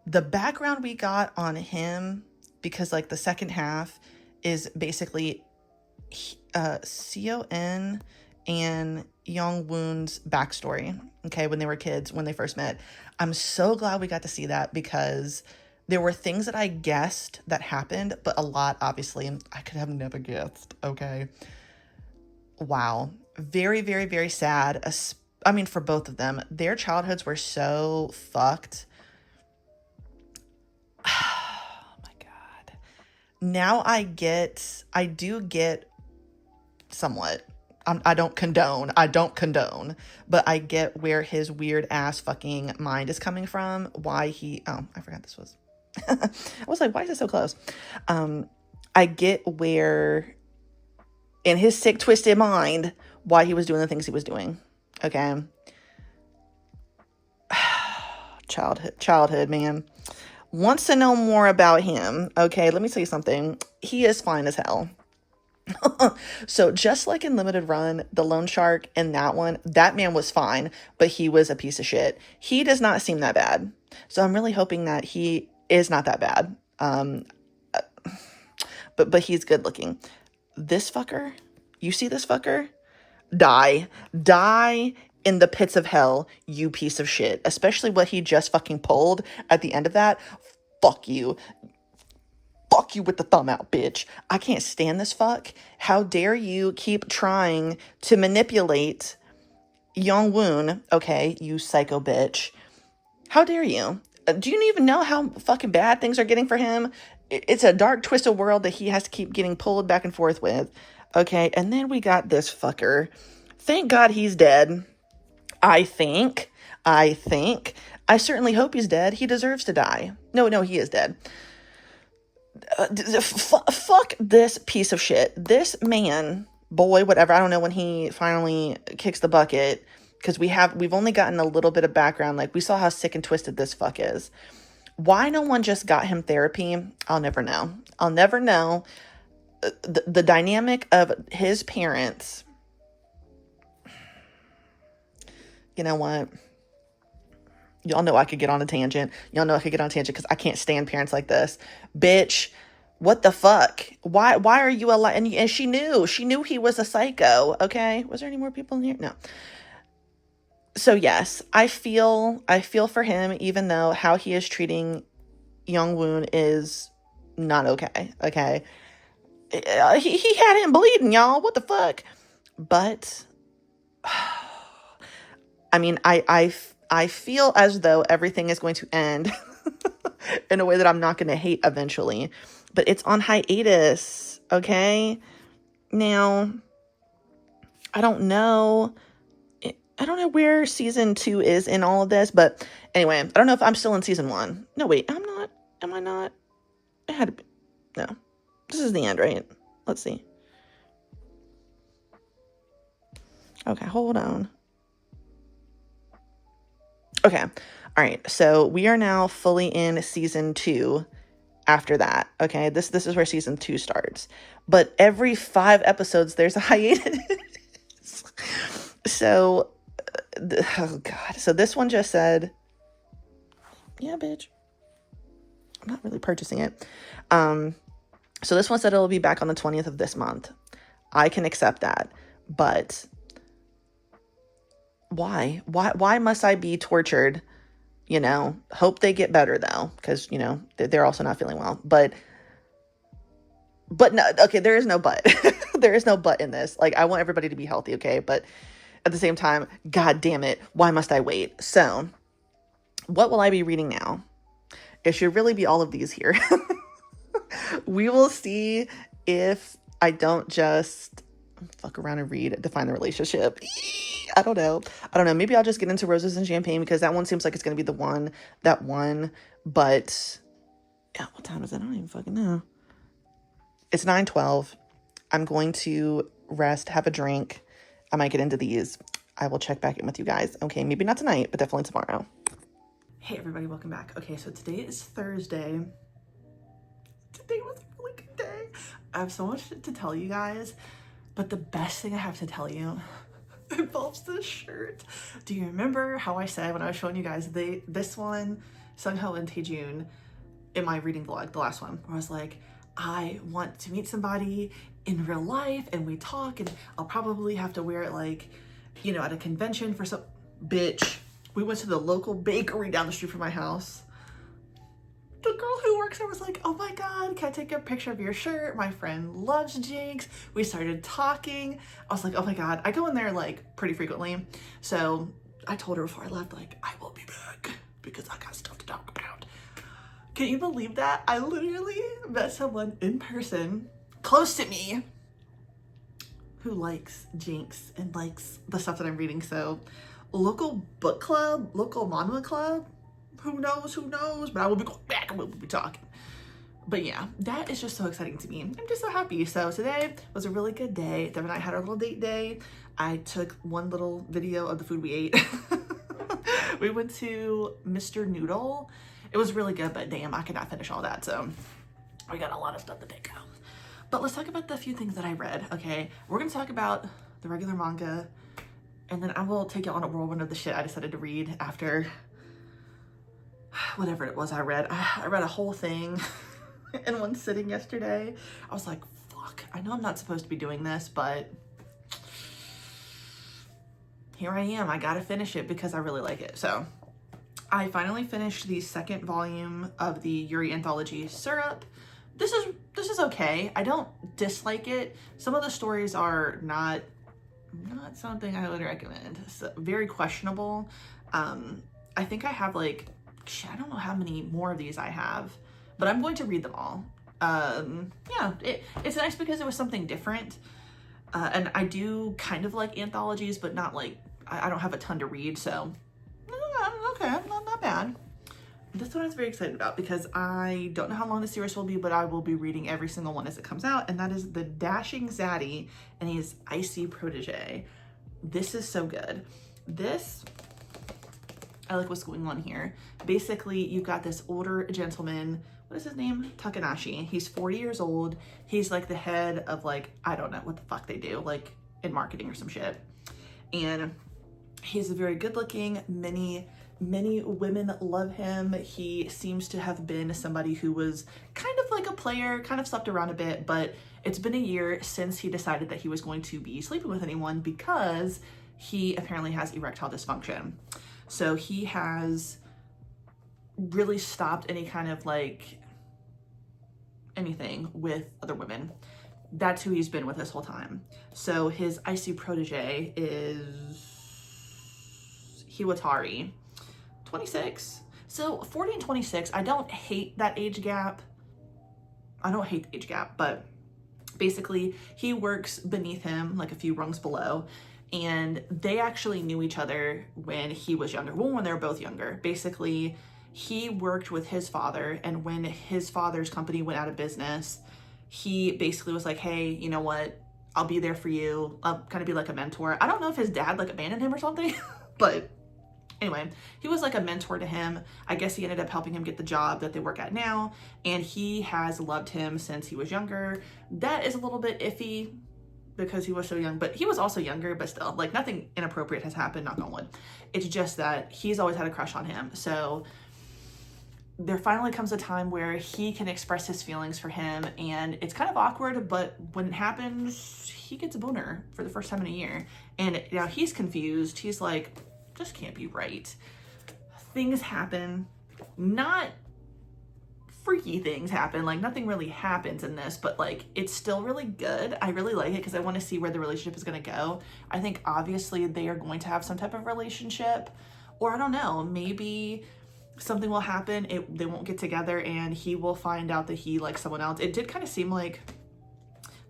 The background we got on him, because like the second half is basically Seon and Young-woon's backstory, okay, when they were kids, when they first met. I'm so glad we got to see that, because there were things that I guessed that happened, but a lot, obviously, I could have never guessed, okay? Wow. Very, very, very sad. I mean, for both of them. Their childhoods were so fucked. Oh, my God. Now I do get somewhat. I don't condone, but I get where his weird ass fucking mind is coming from. Why he, oh, I forgot this was, I was like, why is it so close? I get where, in his sick, twisted mind, why he was doing the things he was doing. Okay. Childhood, man. Wants to know more about him. Okay, let me tell you something. He is fine as hell. So just like in Limited Run, the loan shark in that one, that man was fine, but he was a piece of shit. He does not seem that bad. So I'm really hoping that he is not that bad. But he's good looking. This fucker, you see this fucker? Die in the pits of hell, you piece of shit. Especially what he just fucking pulled at the end of that. Fuck you. Fuck you with the thumb out, bitch. I can't stand this fuck. How dare you keep trying to manipulate Young-woon, okay, you psycho bitch. How dare you? Do you even know how fucking bad things are getting for him? It's a dark, twisted world that he has to keep getting pulled back and forth with. Okay, and then we got this fucker. Thank God he's dead. I think. I certainly hope he's dead. He deserves to die. No, he is dead. Fuck this piece of shit. This man, boy, whatever. I don't know when he finally kicks the bucket, because we've only gotten a little bit of background. Like, we saw how sick and twisted this fuck is. Why no one just got him therapy? I'll never know. The dynamic of his parents. You know what? Y'all know I could get on a tangent. Because I can't stand parents like this. Bitch, what the fuck? Why are you alive? And she knew he was a psycho, okay? Was there any more people in here? No. So yes, I feel for him, even though how he is treating Young-woon is not okay, okay? He had him bleeding, y'all. What the fuck? But, I mean, I feel as though everything is going to end in a way that I'm not going to hate eventually. But it's on hiatus, okay? Now, I don't know where season 2 is in all of this. But anyway, I don't know if I'm still in season 1. No, wait, I'm not. Am I not? It had to be. No. This is the end, right? Let's see. Okay, hold on. Okay. All right. So we are now fully in season 2 after that. Okay. This is where season 2 starts. But every 5 episodes, there's a hiatus. So, oh God. So this one just said, yeah, bitch. I'm not really purchasing it. So this one said it'll be back on the 20th of this month. I can accept that. but why must I be tortured? Hope they get better though, because they're also not feeling well. But no, okay, there is no but. There is no but in this. Like, I want everybody to be healthy, okay? But at the same time, god damn it, why must I wait? So, what will I be reading now? It should really be all of these here. We will see if I don't just fuck around and read Define the Relationship. I don't know. Maybe I'll just get into Roses and Champagne, because that one seems like it's going to be the one that won. But yeah, what time is it? I don't even fucking know. It's 9:12. I'm going to rest, have a drink. I might get into these. I will check back in with you guys. Okay, maybe not tonight, but definitely tomorrow. Hey everybody, welcome back. Okay, so today is Thursday. Today was a really good day. I have so much to tell you guys, but the best thing I have to tell you involves this shirt. Do you remember how I said when I was showing you guys this one, Sung Ho and Taejun, in my reading vlog, the last one, where I was like, I want to meet somebody in real life and we talk, and I'll probably have to wear it like, at a convention for some bitch. We went to the local bakery down the street from my house. The girl who works there was like, oh my god, can I take a picture of your shirt? My friend loves Jinx. We started talking. I was like, oh my god. I go in there like pretty frequently. So I told her before I left, like, I will be back because I got stuff to talk about. Can you believe that? I literally met someone in person close to me who likes Jinx and likes the stuff that I'm reading. So local book club, local manga club, who knows, but I will be going back and we'll be talking. But yeah, that is just so exciting to me. I'm just so happy. So today was a really good day. Deb and I had our little date day. I took one little video of the food we ate. We went to Mr. Noodle. It was really good, but damn, I could not finish all that. So we got a lot of stuff to take out. But let's talk about the few things that I read, okay? We're gonna talk about the regular manga, and then I will take you on a whirlwind of the shit I decided to read after whatever it was I read. I read a whole thing in one sitting yesterday. I was like, fuck, I know I'm not supposed to be doing this, but here I am. I gotta finish it because I really like it. So I finally finished the second volume of the Yuri anthology, Syrup. This is okay. I don't dislike it. Some of the stories are not something I would recommend. It's very questionable. I think I have like, I don't know how many more of these I have, but I'm going to read them all. Yeah, it's nice because it was something different. And I do kind of like anthologies, but not like, I don't have a ton to read, so okay, not bad. This one I was very excited about because I don't know how long the series will be, but I will be reading every single one as it comes out, and that is The Dashing Zaddy and his Icy Protege. This is so good. I like what's going on here. Basically, you've got this older gentleman, what is his name? Takanashi. He's 40 years old. He's like the head of like, I don't know what the fuck they do, like in marketing or some shit. And he's very good looking. Many women love him. He seems to have been somebody who was kind of like a player, kind of slept around a bit, but it's been a year since he decided that he was going to be sleeping with anyone because he apparently has erectile dysfunction. So he has really stopped any kind of like anything with other women. That's who he's been with this whole time. So his icy protege is Hiwatari, 26. So 40 and 26, I don't hate that age gap. I don't hate the age gap, but basically he works beneath him, like a few rungs below, and they actually knew each other when he was younger. Well, when they were both younger. Basically, he worked with his father, and when his father's company went out of business, he basically was like, hey, you know what? I'll be there for you. I'll kind of be like a mentor. I don't know if his dad like abandoned him or something, but anyway, he was like a mentor to him. I guess he ended up helping him get the job that they work at now, and he has loved him since he was younger. That is a little bit iffy because he was so young, but he was also younger, but still, like, nothing inappropriate has happened, knock on wood. It's just that he's always had a crush on him. So there finally comes a time where he can express his feelings for him, and it's kind of awkward, but when it happens, he gets a boner for the first time in a year. And now he's confused. He's like, this can't be right. Things happen. Not freaky things happen. Like, nothing really happens in this, but like, it's still really good. I really like it because I want to see where the relationship is going to go. I think obviously they are going to have some type of relationship, or I don't know, maybe something will happen, they won't get together, and he will find out that he likes someone else. It did kind of seem like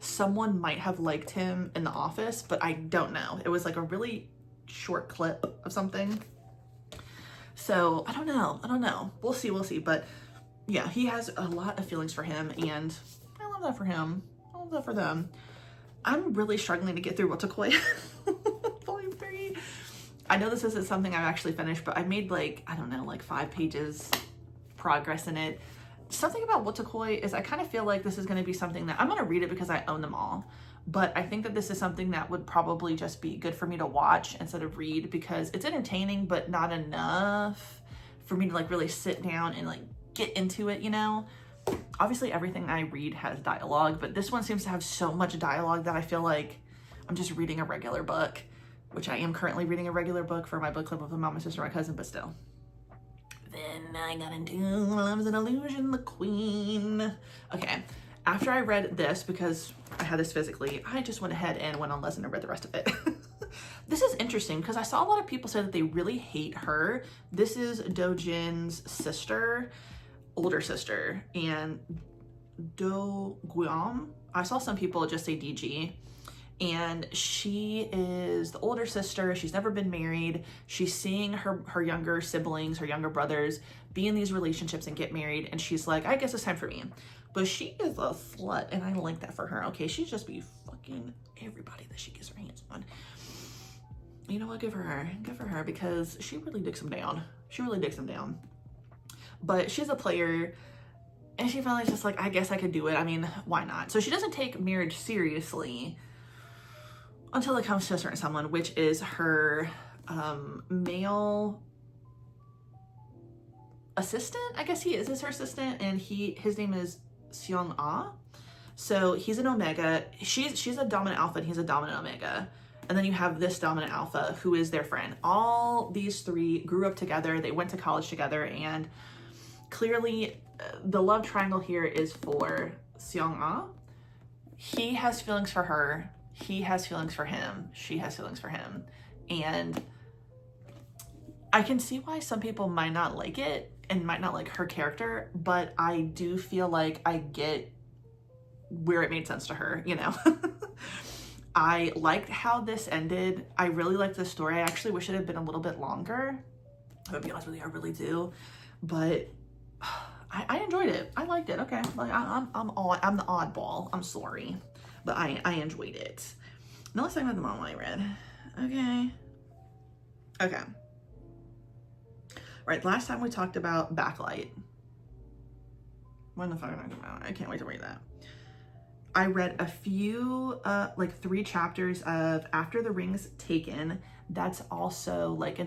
someone might have liked him in the office, but I don't know. It was like a really short clip of something. So I don't know. We'll see. But yeah, he has a lot of feelings for him, and I love that for him. I love that for them. I'm really struggling to get through Wotakoi Volume 3. I know this isn't something I've actually finished, but I made like, I don't know, like 5 pages progress in it. Something about Wotakoi is I kind of feel like this is going to be something that I'm going to read it because I own them all. But I think that this is something that would probably just be good for me to watch instead of read, because it's entertaining, but not enough for me to like really sit down and like get into it, you know? Obviously everything I read has dialogue, but this one seems to have so much dialogue that I feel like I'm just reading a regular book. Which I am currently reading a regular book for my book club with my mom, my sister, my cousin, but still. Then I got into Love's an Illusion, the Queen. Okay, after I read this, because I had this physically, I just went ahead and went on lesson and read the rest of it. This is interesting because I saw a lot of people say that they really hate her. This is Dojin's sister, older sister, and Do Guam. I saw some people just say DG. And she is the older sister. She's never been married. She's seeing her younger siblings, her younger brothers, be in these relationships and get married. And she's like, I guess it's time for me. But she is a slut, and I like that for her. Okay, she's just be fucking everybody that she gets her hands on. You know what? Good for her. Good for her, because she really dicks him down. She really dicks him down. But she's a player, and she finally just like, I guess I could do it. I mean, why not? So she doesn't take marriage seriously until it comes to a certain someone, which is her male assistant. I guess he is her assistant, and his name is Seong Ah. So he's an Omega. She's a dominant alpha, and he's a dominant Omega. And then you have this dominant alpha who is their friend. All these three grew up together. They went to college together, and clearly the love triangle here is for Seong Ah. He has feelings for her. He has feelings for him. She has feelings for him. And I can see why some people might not like it and might not like her character, but I do feel like I get where it made sense to her, you know? I liked how this ended. I really liked the story. I actually wish it had been a little bit longer. I'm gonna be honest with you, I really do. But I enjoyed it. I liked it. Okay, like I'm the oddball. I'm sorry. But I enjoyed it. Now let's talk about the manga I read. Okay. Right, last time we talked about Backlight. When the fuck am I talking about? I can't wait to read that. I read a few, like 3 chapters of After the Ring's Taken. That's also like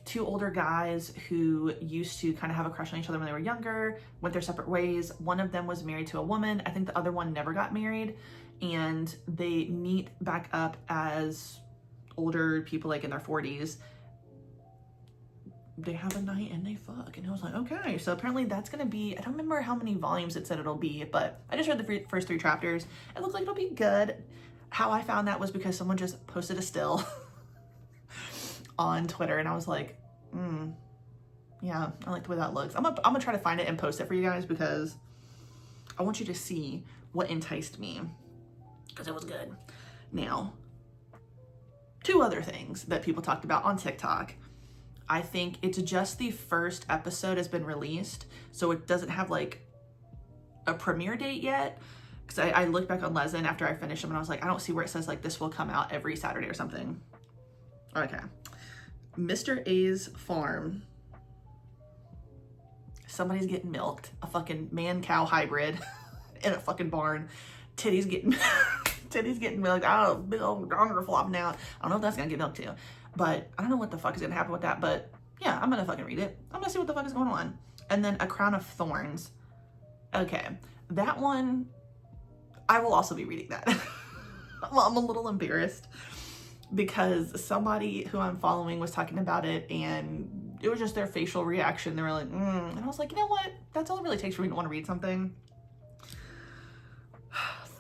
two older guys who used to kind of have a crush on each other when they were younger, went their separate ways. One of them was married to a woman. I think the other one never got married, and they meet back up as older people, like in their 40s. They have a night and they fuck, and I was like, okay, so apparently that's gonna be, I don't remember how many volumes it said it'll be, but I just read the first 3 chapters. It looks like it'll be good. How I found that was because someone just posted a still on Twitter, and I was like, yeah, I like the way that looks. I'm gonna try to find it and post it for you guys, because I want you to see what enticed me, because it was good. Now, 2 other things that people talked about on TikTok. I think it's just the first episode has been released, so it doesn't have like a premiere date yet. Because I looked back on Lezen after I finished them, and I was like, I don't see where it says like this will come out every Saturday or something. Okay. Mr. A's farm. Somebody's getting milked. A fucking man-cow hybrid in a fucking barn. Titty's getting milked. Oh, big old donger flopping out. I don't know if that's gonna get milked too. But I don't know what the fuck is gonna happen with that. But yeah, I'm gonna fucking read it. I'm gonna see what the fuck is going on. And then A Crown of Thorns. Okay, that one, I will also be reading that. I'm a little embarrassed because somebody who I'm following was talking about it, and it was just their facial reaction. They were like, and I was like, you know what? That's all it really takes for me to want to read something.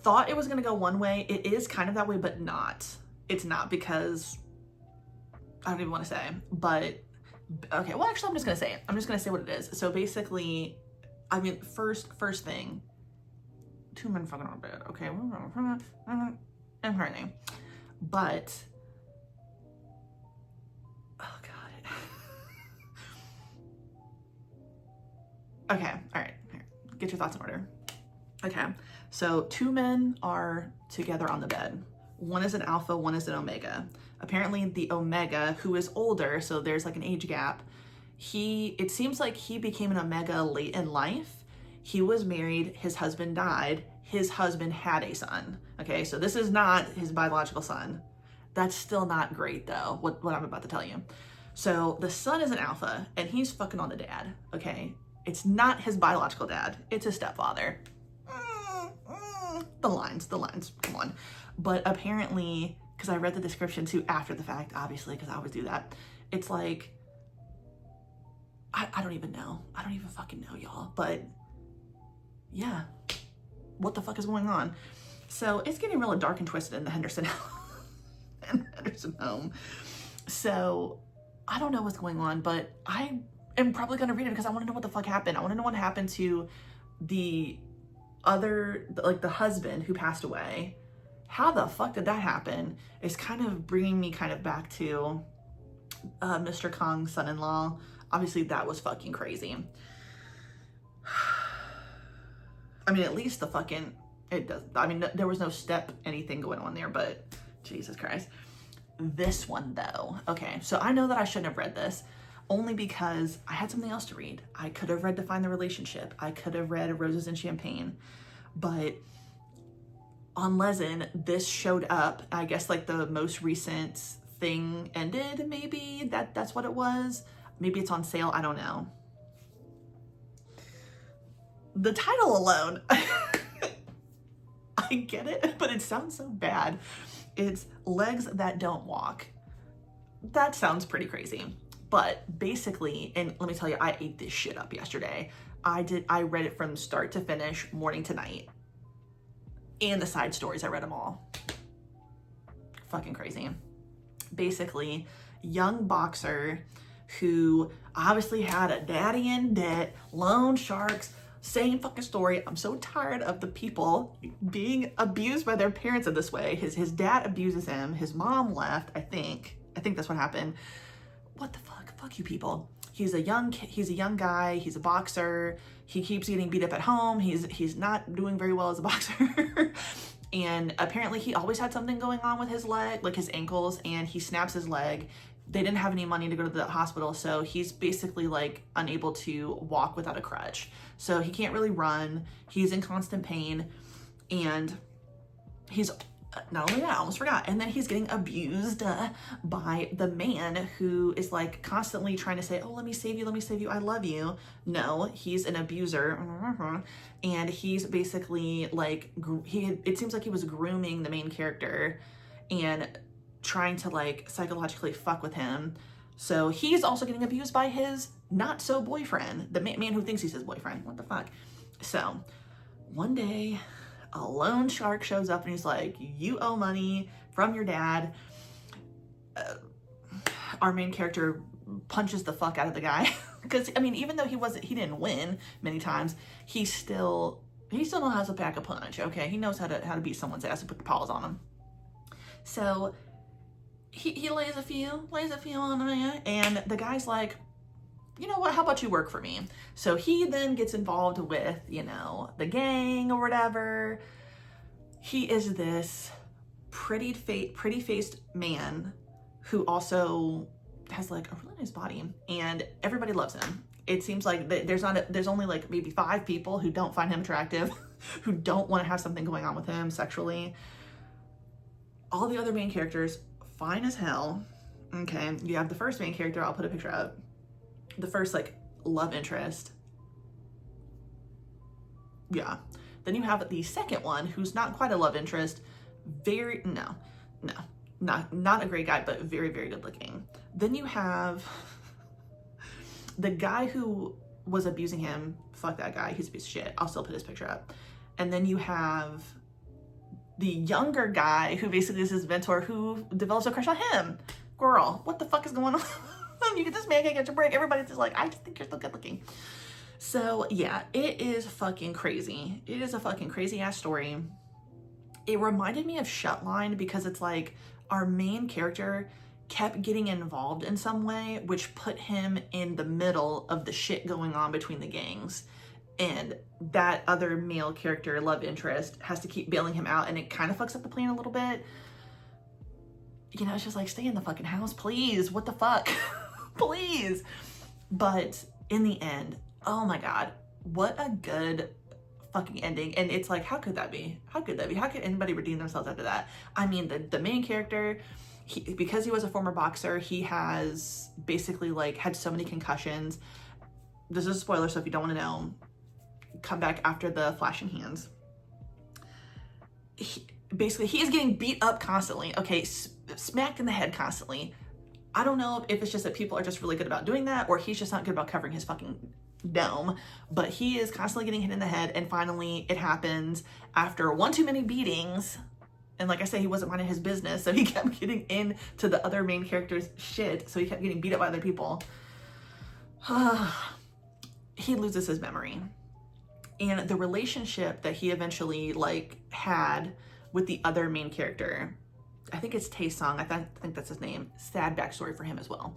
Thought it was going to go one way. It is kind of that way, but not. It's not, because I don't even want to say, but okay. Well, actually, I'm just going to say it. I'm just going to say what it is. So basically, I mean, first thing, two men fucking on bed. Okay. I'm hurting. But, oh God. Okay. All right. Get your thoughts in order. Okay. So two men are together on the bed. One is an alpha, one is an omega. Apparently the omega, who is older, so there's like an age gap, it seems like he became an omega late in life. He was married, his husband died, his husband had a son. Okay, so this is not his biological son. That's still not great though, what I'm about to tell you. So the son is an alpha, and he's fucking on the dad, okay? It's not his biological dad, it's his stepfather. The lines, come on. But apparently, because I read the description too after the fact, obviously, because I always do that. It's like, I don't even know. I don't even fucking know, y'all. But yeah, what the fuck is going on? So it's getting really dark and twisted in the Henderson home. So I don't know what's going on, but I am probably going to read it because I want to know what the fuck happened. I want to know what happened to the the husband who passed away. How the fuck did that happen? It's kind of bringing me back to Mr. Kong's son-in-law. Obviously that was fucking crazy. I mean, at least there was no step anything going on there, but Jesus Christ. This one though, okay, so I know that I shouldn't have read this, only because I had something else to read. I could have read Define the Relationship. I could have read Roses and Champagne. But on Lezen, this showed up. I guess like the most recent thing ended, maybe. That's what it was. Maybe it's on sale. I don't know. The title alone, I get it, but it sounds so bad. It's Legs That Don't Walk. That sounds pretty crazy. But basically, and let me tell you, I ate this shit up yesterday. I read it from start to finish, morning to night. And the side stories, I read them all. Fucking crazy. Basically, young boxer who obviously had a daddy in debt, loan sharks, same fucking story. I'm so tired of the people being abused by their parents in this way. His dad abuses him. His mom left, I think that's what happened. What the fuck? Fuck you people. He's a young guy. He's a boxer. He keeps getting beat up at home. He's not doing very well as a boxer. And apparently he always had something going on with his leg, like his ankles, and he snaps his leg. They didn't have any money to go to the hospital, so he's basically like unable to walk without a crutch. So he can't really run. He's in constant pain, and he's not only that, I almost forgot. And then he's getting abused by the man who is like constantly trying to say, oh, let me save you, I love you. No, he's an abuser. And he's basically like, it seems like he was grooming the main character and trying to like psychologically fuck with him. So he's also getting abused by his not so boyfriend, the man who thinks he's his boyfriend. What the fuck? So one day, a loan shark shows up and he's like, you owe money from your dad. Our main character punches the fuck out of the guy. Because, I mean, even though he didn't win many times, he still knows how to pack a punch, okay? He knows how to beat someone's ass and put the paws on him. So he lays a few on him, and the guy's like, you know what, how about you work for me? So he then gets involved with, the gang or whatever. He is this pretty-faced man who also has like a really nice body, and everybody loves him. It seems like there's only like maybe 5 people who don't find him attractive, who don't want to have something going on with him sexually. All the other main characters, fine as hell. Okay, you have the first main character, I'll put a picture up. The first like love interest, Yeah. Then you have the second one, who's not quite a love interest. Not a great guy, but very, very good looking. Then you have the guy who was abusing him. Fuck that guy. He's a piece of shit. I'll still put his picture up. And then you have the younger guy who basically is his mentor, who develops a crush on him. Girl, what the fuck is going on? You get this man, can't get your break. Everybody's just like, I just think you're still good looking. So yeah, it is fucking crazy. It is a fucking crazy ass story. It reminded me of Shutline because it's like our main character kept getting involved in some way, which put him in the middle of the shit going on between the gangs. And that other male character, love interest, has to keep bailing him out, and it kind of fucks up the plan a little bit. You know, it's just like, stay in the fucking house, please. What the fuck? Please. But in the end, oh my God, what a good fucking ending. And it's like, how could that be? How could that be? How could anybody redeem themselves after that? I mean, the main character, because he was a former boxer, he has basically like had so many concussions. This is a spoiler, so if you don't want to know, come back after the flashing hands. Basically, he is getting beat up constantly, okay, smacked in the head constantly. I don't know if it's just that people are just really good about doing that, or he's just not good about covering his fucking dome, but he is constantly getting hit in the head, and finally it happens after one too many beatings. And like I say, he wasn't minding his business, so he kept getting into the other main character's shit, so he kept getting beat up by other people. He loses his memory. And the relationship that he eventually like had with the other main character, I think it's Tae-sung, I think that's his name, sad backstory for him as well.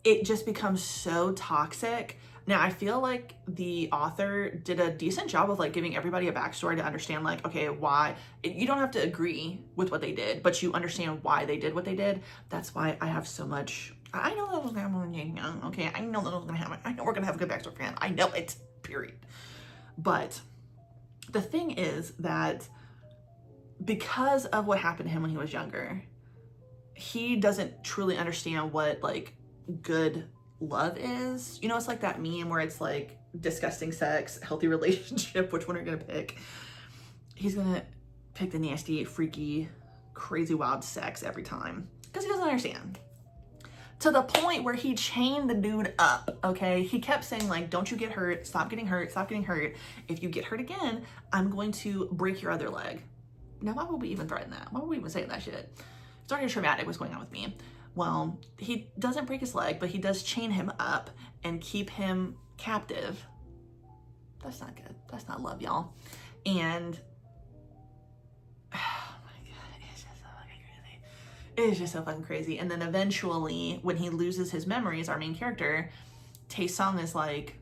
It just becomes so toxic. Now, I feel like the author did a decent job of like giving everybody a backstory to understand like, okay, why, you don't have to agree with what they did, but you understand why they did what they did. That's why I have so much, I know that was gonna happen, okay, I know that was gonna happen. I know we're gonna have a good backstory for him. I know it, period. But the thing is that because of what happened to him when he was younger, he doesn't truly understand what like good love is. You know, it's like that meme where it's like disgusting sex, healthy relationship, which one are you gonna pick? He's gonna pick the nasty, freaky, crazy, wild sex every time because he doesn't understand. To the point where he chained the dude up, okay? He kept saying like, don't you get hurt, stop getting hurt, stop getting hurt. If you get hurt again, I'm going to break your other leg. Now, why would we even threaten that? Why would we even say that shit? It's already traumatic what's going on with me. Well, he doesn't break his leg, but he does chain him up and keep him captive. That's not good. That's not love, y'all. And, oh my God, it's just so fucking crazy. It's just so fucking crazy. And then eventually, when he loses his memories, our main character, Tae-sung is like,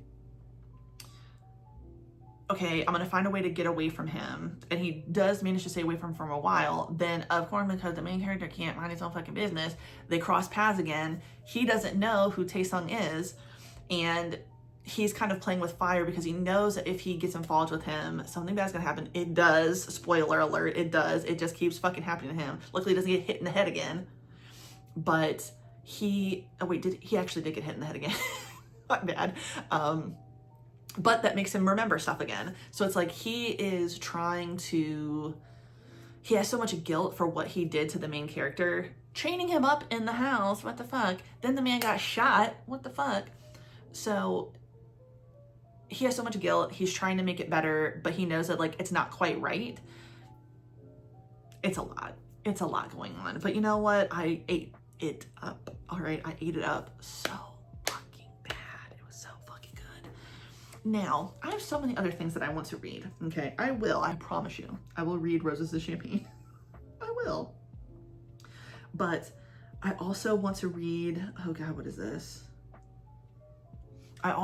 okay, I'm gonna find a way to get away from him. And he does manage to stay away from him for a while. Then, of course, because the main character can't mind his own fucking business, they cross paths again. He doesn't know who Tae-sung is. And he's kind of playing with fire because he knows that if he gets involved with him, something bad's gonna happen. It does. Spoiler alert, it does. It just keeps fucking happening to him. Luckily, he doesn't get hit in the head again. But he, oh wait, he actually did get hit in the head again. Not bad. But that makes him remember stuff again. So it's like he is trying to, he has so much guilt for what he did to the main character, chaining him up in the house, what the fuck? Then the man got shot, what the fuck? So he has so much guilt, he's trying to make it better, but he knows that like it's not quite right. It's a lot going on. But you know what? I ate it up, all right? I ate it up so fucking bad. It was so fucking good. Now, I have so many other things that I want to read, okay? I promise you, I will read Roses of Champagne. I will. But I also want to read, oh God, what is this? I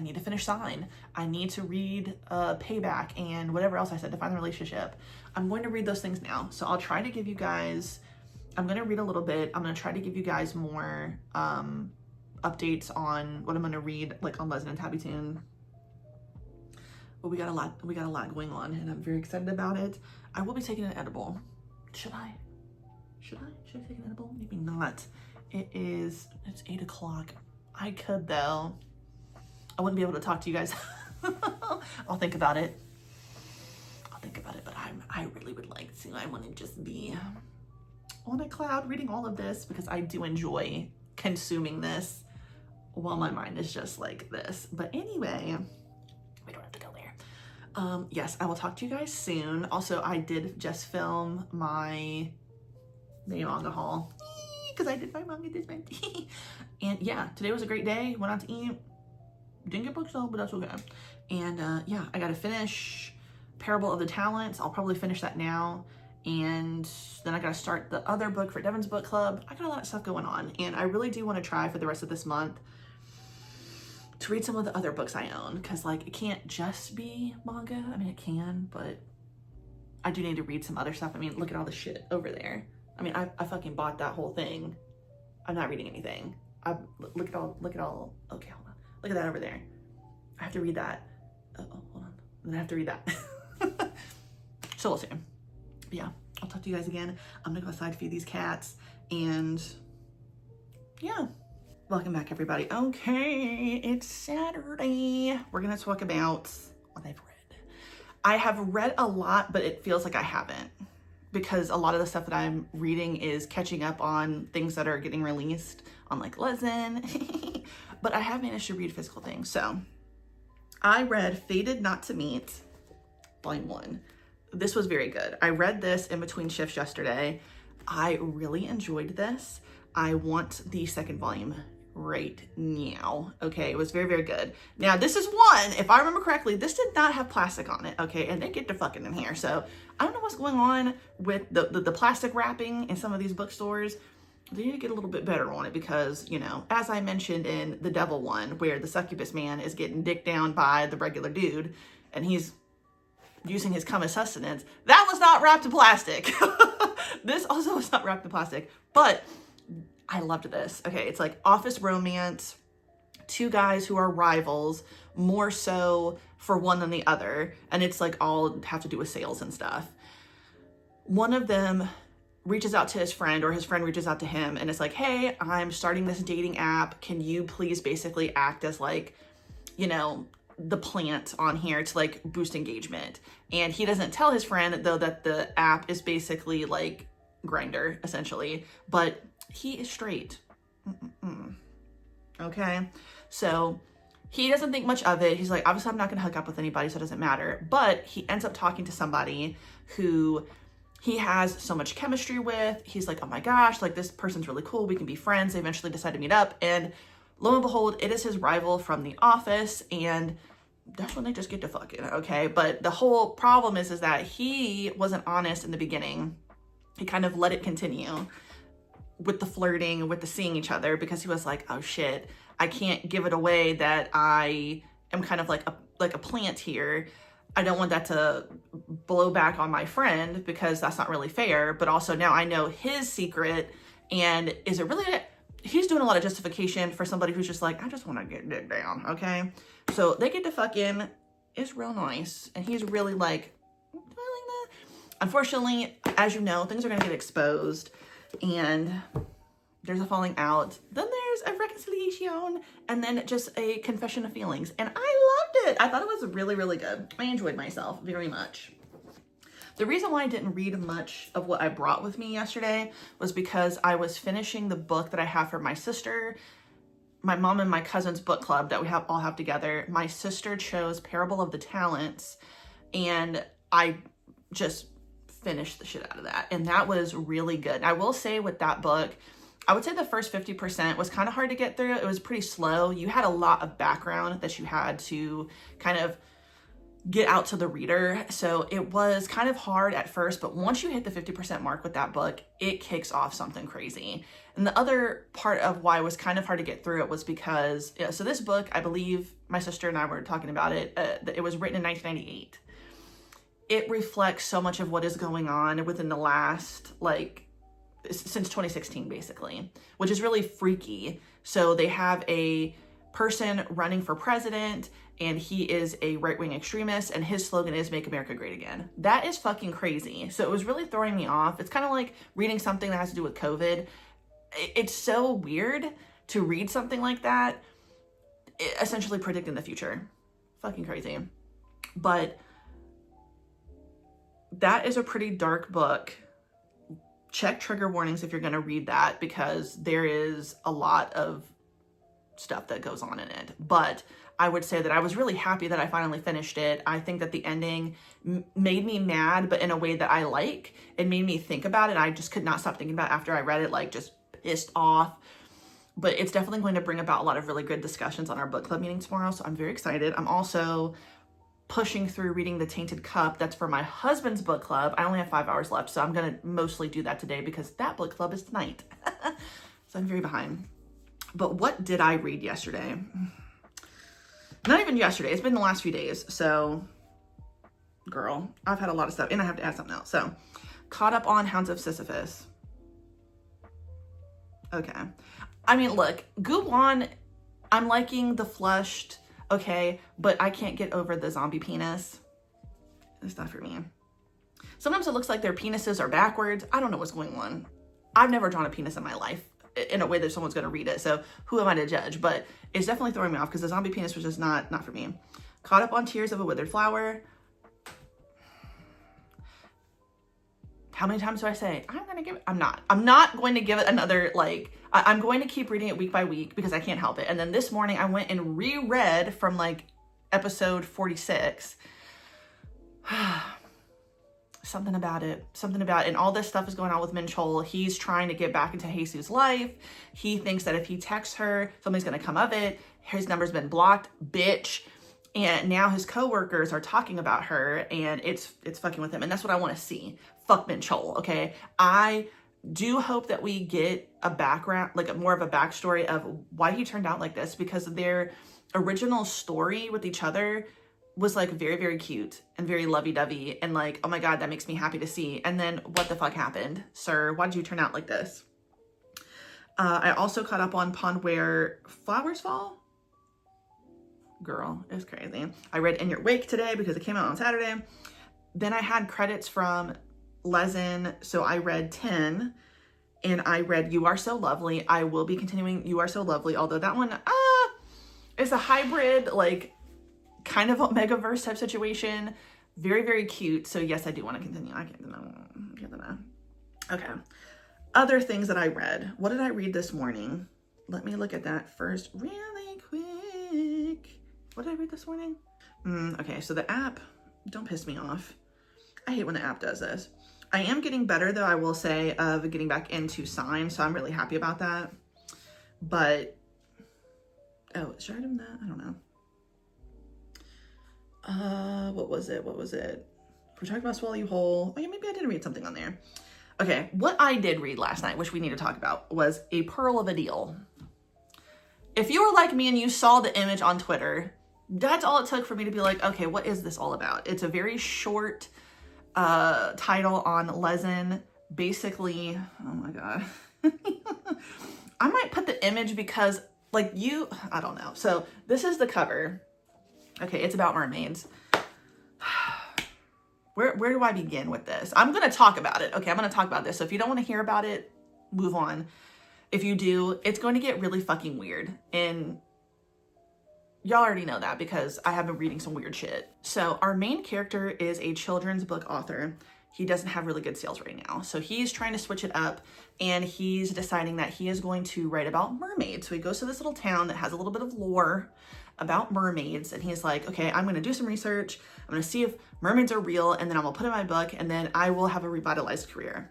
need to finish Sign. I need to read Payback and whatever else I said, Define the Relationship. I'm going to read those things now. So I'll try to give you guys, I'm going to read a little bit. I'm going to try to give you guys more updates on what I'm going to read, like on Leslie and Tabby Toon. But we got a lot going on, and I'm very excited about it. I will be taking an edible. Should I take an edible? Maybe not. It's 8 o'clock. I could though. I wouldn't be able to talk to you guys. I'll think about it. But I really would like to. I want to just be on a cloud reading all of this because I do enjoy consuming this while my mind is just like this. But anyway, we don't have to go there. Yes, I will talk to you guys soon. Also, I did just film my manga haul because I did my manga this month. And yeah, today was a great day. Went out to eat. Didn't get books sold, but that's okay. And yeah, I got to finish Parable of the Talents. I'll probably finish that now. And then I got to start the other book for Devin's book club. I got a lot of stuff going on. And I really do want to try for the rest of this month to read some of the other books I own. Because like, it can't just be manga. I mean, it can, but I do need to read some other stuff. I mean, look at all the shit over there. I mean, I fucking bought that whole thing. I'm not reading anything. Look at all, okay, hold on. Look at that over there. I have to read that. Oh, hold on. Then I have to read that. So we'll see. But yeah, I'll talk to you guys again. I'm gonna go outside to feed these cats, and yeah. Welcome back, everybody. Okay, it's Saturday. We're gonna talk about what I've read. I have read a lot, but it feels like I haven't, because a lot of the stuff that I'm reading is catching up on things that are getting released on like Lezen. But I have managed to read physical things. So I read Fated Not to Meet, Volume 1. This was very good. I read this in between shifts yesterday. I really enjoyed this. I want the second volume right now. Okay, it was very, very good. Now, this is one, if I remember correctly, this did not have plastic on it, okay? And they get to fucking in here. So I don't know what's going on with the plastic wrapping in some of these bookstores. They need to get a little bit better on it because, you know, as I mentioned in the Devil one, where the succubus man is getting dicked down by the regular dude and he's using his cum as sustenance, that was not wrapped in plastic. This also was not wrapped in plastic, but I loved this. Okay, it's like office romance, two guys who are rivals, more so for one than the other, and it's like all have to do with sales and stuff. One of them reaches out to his friend, or his friend reaches out to him, and it's like, hey, I'm starting this dating app. Can you please basically act as like, you know, the plant on here to like boost engagement? And he doesn't tell his friend though that the app is basically like Grindr essentially, but he is straight. Okay, so he doesn't think much of it. He's like, obviously I'm not gonna hook up with anybody, so it doesn't matter. But he ends up talking to somebody who he has so much chemistry with. He's like, oh my gosh, like this person's really cool. We can be friends. They eventually decide to meet up, and lo and behold, it is his rival from the office, and that's when they just get to fucking, okay? But the whole problem is that he wasn't honest in the beginning. He kind of let it continue with the flirting, with the seeing each other, because he was like, oh shit, I can't give it away that I am kind of like a plant here. I don't want that to blow back on my friend because that's not really fair. But also now I know his secret, and is it really, he's doing a lot of justification for somebody who's just like, I just want to get dick down, okay? So they get to fucking, it's real nice. And he's really like, do I like that? Unfortunately, as you know, things are going to get exposed, and there's a falling out. Then there's a reconciliation, and then just a confession of feelings. And I loved it. I thought it was really, really good. I enjoyed myself very much. The reason why I didn't read much of what I brought with me yesterday was because I was finishing the book that I have for my sister, my mom and my cousin's book club that we all have together. My sister chose Parable of the Talents, and I just finished the shit out of that. And that was really good. I will say with that book, I would say the first 50% was kind of hard to get through. It was pretty slow. You had a lot of background that you had to kind of get out to the reader. So it was kind of hard at first, but once you hit the 50% mark with that book, it kicks off something crazy. And the other part of why it was kind of hard to get through it was because, so this book, I believe my sister and I were talking about it, it was written in 1998. It reflects so much of what is going on within the last, like, since 2016, basically, which is really freaky. So they have a person running for president, and he is a right-wing extremist, and his slogan is "Make America Great Again." That is fucking crazy. So it was really throwing me off. It's kind of like reading something that has to do with COVID. It's so weird to read something like that essentially predicting the future. Fucking crazy. But that is a pretty dark book. Check trigger warnings if you're going to read that, because there is a lot of stuff that goes on in it. But I would say that I was really happy that I finally finished it. I think that the ending made me mad, but in a way that I like. It made me think about it. I just could not stop thinking about it after I read it, like just pissed off. But it's definitely going to bring about a lot of really good discussions on our book club meeting tomorrow, so I'm very excited. I'm also pushing through reading The Tainted Cup. That's for my husband's book club. I only have 5 hours left, so I'm going to mostly do that today because that book club is tonight. So I'm very behind. But what did I read yesterday? Not even yesterday. It's been the last few days. So, girl, I've had a lot of stuff. And I have to add something else. So, caught up on Hounds of Sisyphus. Okay. I mean, look, Guwan, I'm liking the flushed, okay, but I can't get over the zombie penis. It's not for me. Sometimes it looks like their penises are backwards. I don't know what's going on. I've never drawn a penis in my life in a way that someone's going to read it. So who am I to judge? But it's definitely throwing me off because the zombie penis was just not for me. Caught up on Tears of a Withered Flower. How many times do I say, I'm not going to give it another, like, I'm going to keep reading it week by week because I can't help it. And then this morning I went and reread from like episode 46. Something about it. And all this stuff is going on with Minchol. He's trying to get back into Jesus' life. He thinks that if he texts her, something's going to come of it. His number's been blocked, bitch. And now his coworkers are talking about her and it's fucking with him. And that's what I want to see. Fuck Minchol, okay? I do hope that we get a background, like more of a backstory of why he turned out like this, because their original story with each other was like very, very cute and very lovey-dovey and like, oh my God, that makes me happy to see. And then what the fuck happened, sir? Why did you turn out like this? I also caught up on Pond Where Flowers Fall. Girl, it's crazy. I read In Your Wake today because it came out on Saturday. Then I had credits from Lezen, so I read 10 and I read You Are So Lovely. I will be continuing You Are So Lovely, although that one is a hybrid, like kind of a Megaverse type situation. Very, very cute. So yes, I do want to continue. I can't deny. Okay. Other things that I read. What did I read this morning? Let me look at that first really quick. What did I read this morning? Okay, so the app, don't piss me off. I hate when the app does this. I am getting better, though, I will say, of getting back into Sign, so I'm really happy about that. But, oh, should I do that? I don't know. What was it? We're talking about Swallow You Whole. Oh, yeah, maybe I did read something on there. Okay, what I did read last night, which we need to talk about, was A Pearl of a Deal. If you were like me and you saw the image on Twitter, that's all it took for me to be like, okay, what is this all about? It's a very short title on Lezen. Basically, oh my God. I might put the image because like I don't know. So this is the cover. Okay, it's about mermaids. Where do I begin with this? I'm going to talk about it. Okay, I'm going to talk about this. So if you don't want to hear about it, move on. If you do, it's going to get really fucking weird. And y'all already know that because I have been reading some weird shit. So our main character is a children's book author. He doesn't have really good sales right now. So he's trying to switch it up and he's deciding that he is going to write about mermaids. So he goes to this little town that has a little bit of lore about mermaids. And he's like, okay, I'm going to do some research. I'm going to see if mermaids are real. And then I'm going to put it in my book and then I will have a revitalized career.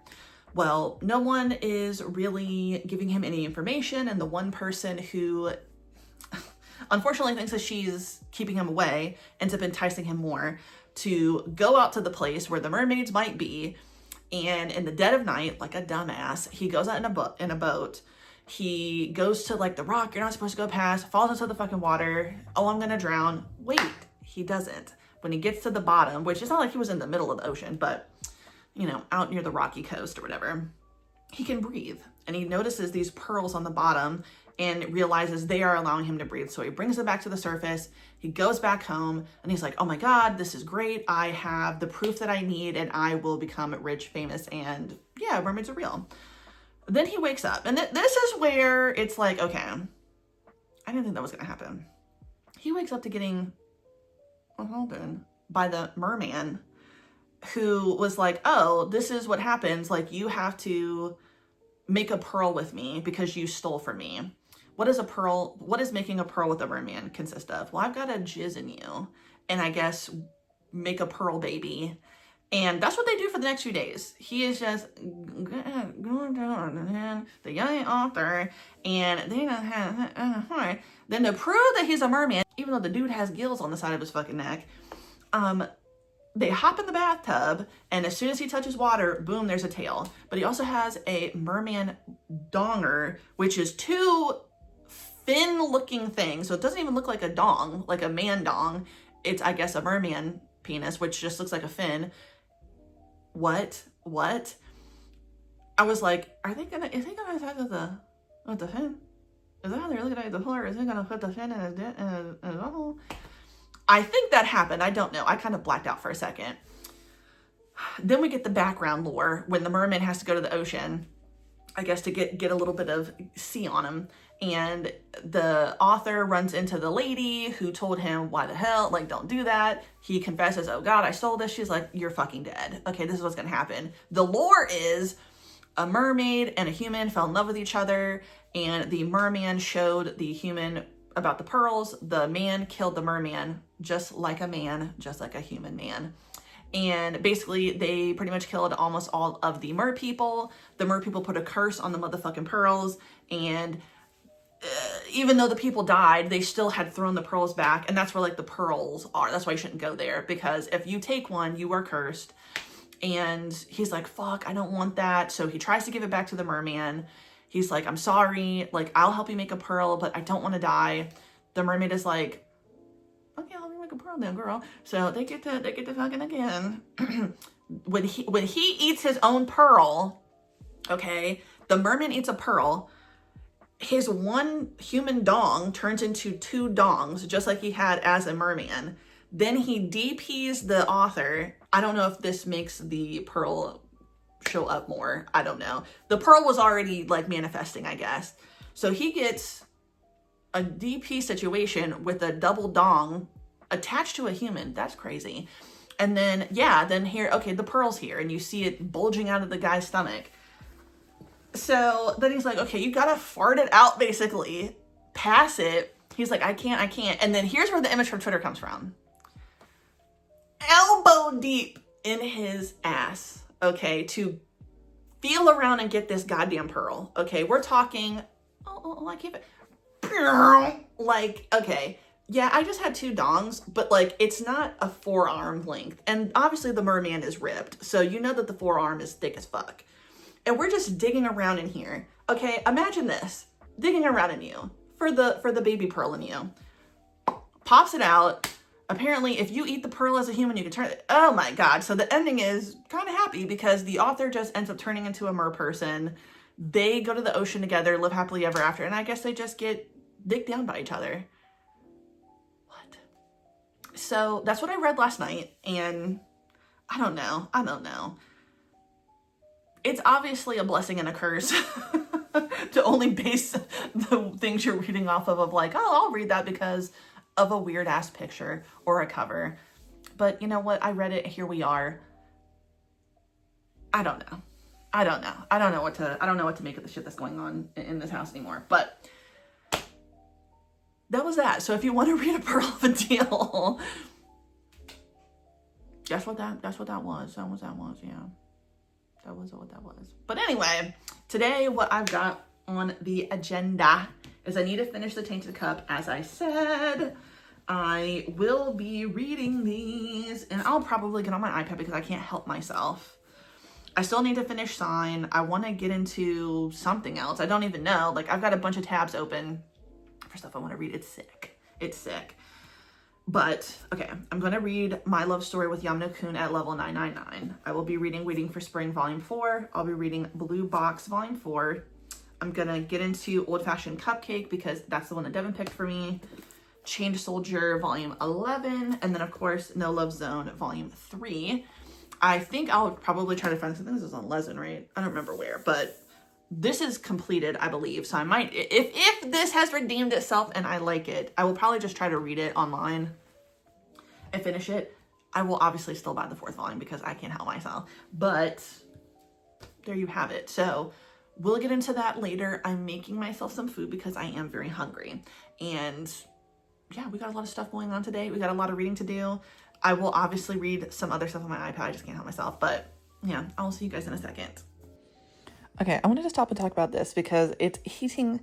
Well, no one is really giving him any information. And the one person who unfortunately thinks that she's keeping him away ends up enticing him more to go out to the place where the mermaids might be. And in the dead of night, like a dumbass, he goes out in a boat. He goes to like the rock you're not supposed to go past, falls into the fucking water. Oh, I'm gonna drown. Wait, he doesn't. When he gets to the bottom, which is not like he was in the middle of the ocean, but you know, out near the rocky coast or whatever, he can breathe. And he notices these pearls on the bottom and realizes they are allowing him to breathe. So he brings them back to the surface. He goes back home and he's like, oh my God, this is great. I have the proof that I need and I will become rich, famous, and yeah, mermaids are real. Then he wakes up and this is where it's like, okay, I didn't think that was gonna happen. he wakes up to getting assaulted by the merman, who was like, oh, this is what happens. Like, you have to make a pearl with me because you stole from me. What is a pearl? What does making a pearl with a merman consist of? Well, I've got to jizz in you and I guess make a pearl baby. And that's what they do for the next few days. He is just going down the young author, and then to prove that he's a merman, even though the dude has gills on the side of his fucking neck, they hop in the bathtub, and as soon as he touches water, boom, there's a tail. But he also has a merman donger, which is two fin-looking things. So it doesn't even look like a dong, like a man dong. It's, I guess, a merman penis, which just looks like a fin. What? I was like, is he gonna attack with the fin? Is that how they're looking at the floor? Is he gonna put the fin in his butthole? I think that happened. I don't know. I kind of blacked out for a second. Then we get the background lore when the merman has to go to the ocean, I guess, to get a little bit of sea on him. And the author runs into the lady who told him, why the hell, like, don't do that. He confesses, oh God, I stole this. She's like, you're fucking dead. Okay, this is what's gonna happen. The lore is a mermaid and a human fell in love with each other, and the merman showed the human about the pearls. The man killed the merman, just like a man, just like a human man. And basically they pretty much killed almost all of the mer people. The mer people put a curse on the motherfucking pearls, and even though the people died, they still had thrown the pearls back, and that's where, like, the pearls are. That's why you shouldn't go there, because if you take one, you are cursed. And he's like, fuck, I don't want that. So he tries to give it back to the merman. He's like, I'm sorry, like, I'll help you make a pearl, but I don't want to die. The mermaid is like, okay, I'll help you make a pearl then, girl. So they get to fucking again. when he eats his own pearl, okay, the merman eats a pearl. His one human dong turns into two dongs, just like he had as a merman. Then he DPs the author. I don't know if this makes the pearl show up more. I don't know. The pearl was already, like, manifesting, I guess. So he gets a DP situation with a double dong attached to a human. That's crazy. And then, yeah, then here, okay, the pearl's here, and you see it bulging out of the guy's stomach. So then he's like, okay, you gotta fart it out, basically. Pass it. He's like, I can't. And then here's where the image from Twitter comes from. Elbow deep in his ass, okay, to feel around and get this goddamn pearl. Okay, we're talking, I keep it. Like, okay, yeah, I just had two dongs, but, like, it's not a forearm length. And obviously the merman is ripped, so you know that the forearm is thick as fuck. And we're just digging around in here. Okay, imagine this. Digging around in you. For the baby pearl in you. Pops it out. Apparently, if you eat the pearl as a human, you can turn it. Oh my God. So the ending is kind of happy, because the author just ends up turning into a mer person. They go to the ocean together, live happily ever after. And I guess they just get digged down by each other. What? So that's what I read last night. And I don't know. It's obviously a blessing and a curse to only base the things you're reading off of like, oh, I'll read that because of a weird ass picture or a cover. But you know what? I read it. Here we are. I don't know. I don't know what to make of the shit that's going on in this house anymore. But that was that. So if you want to read a Pearl of a Deal, that's what that was. That was, yeah. That was what that was. But anyway, today what I've got on the agenda is I need to finish The Tainted Cup. As I said, I will be reading these, and I'll probably get on my iPad because I can't help myself. I still need to finish Sign. I want to get into something else. I don't even know. Like, I've got a bunch of tabs open for stuff I want to read. It's sick. It's sick. But, okay, I'm going to read My Love Story with Yamno-kun at level 999. I will be reading Waiting for Spring Volume 4. I'll be reading Blue Box Volume 4. I'm going to get into Old Fashioned Cupcake because that's the one that Devin picked for me. Chained Soldier Volume 11. And then, of course, No Love Zone Volume 3. I think I'll probably try to find something. This is on Lezen, right? I don't remember where, but this is completed, I believe. So I might, if this has redeemed itself and I like it, I will probably just try to read it online and finish it. I will obviously still buy the 4th volume because I can't help myself. But there you have it. So we'll get into that later. I'm making myself some food because I am very hungry. And yeah, we got a lot of stuff going on today. We got a lot of reading to do. I will obviously read some other stuff on my iPad. I just can't help myself. But yeah, I'll see you guys in a second. Okay, I wanted to stop and talk about this because it's heating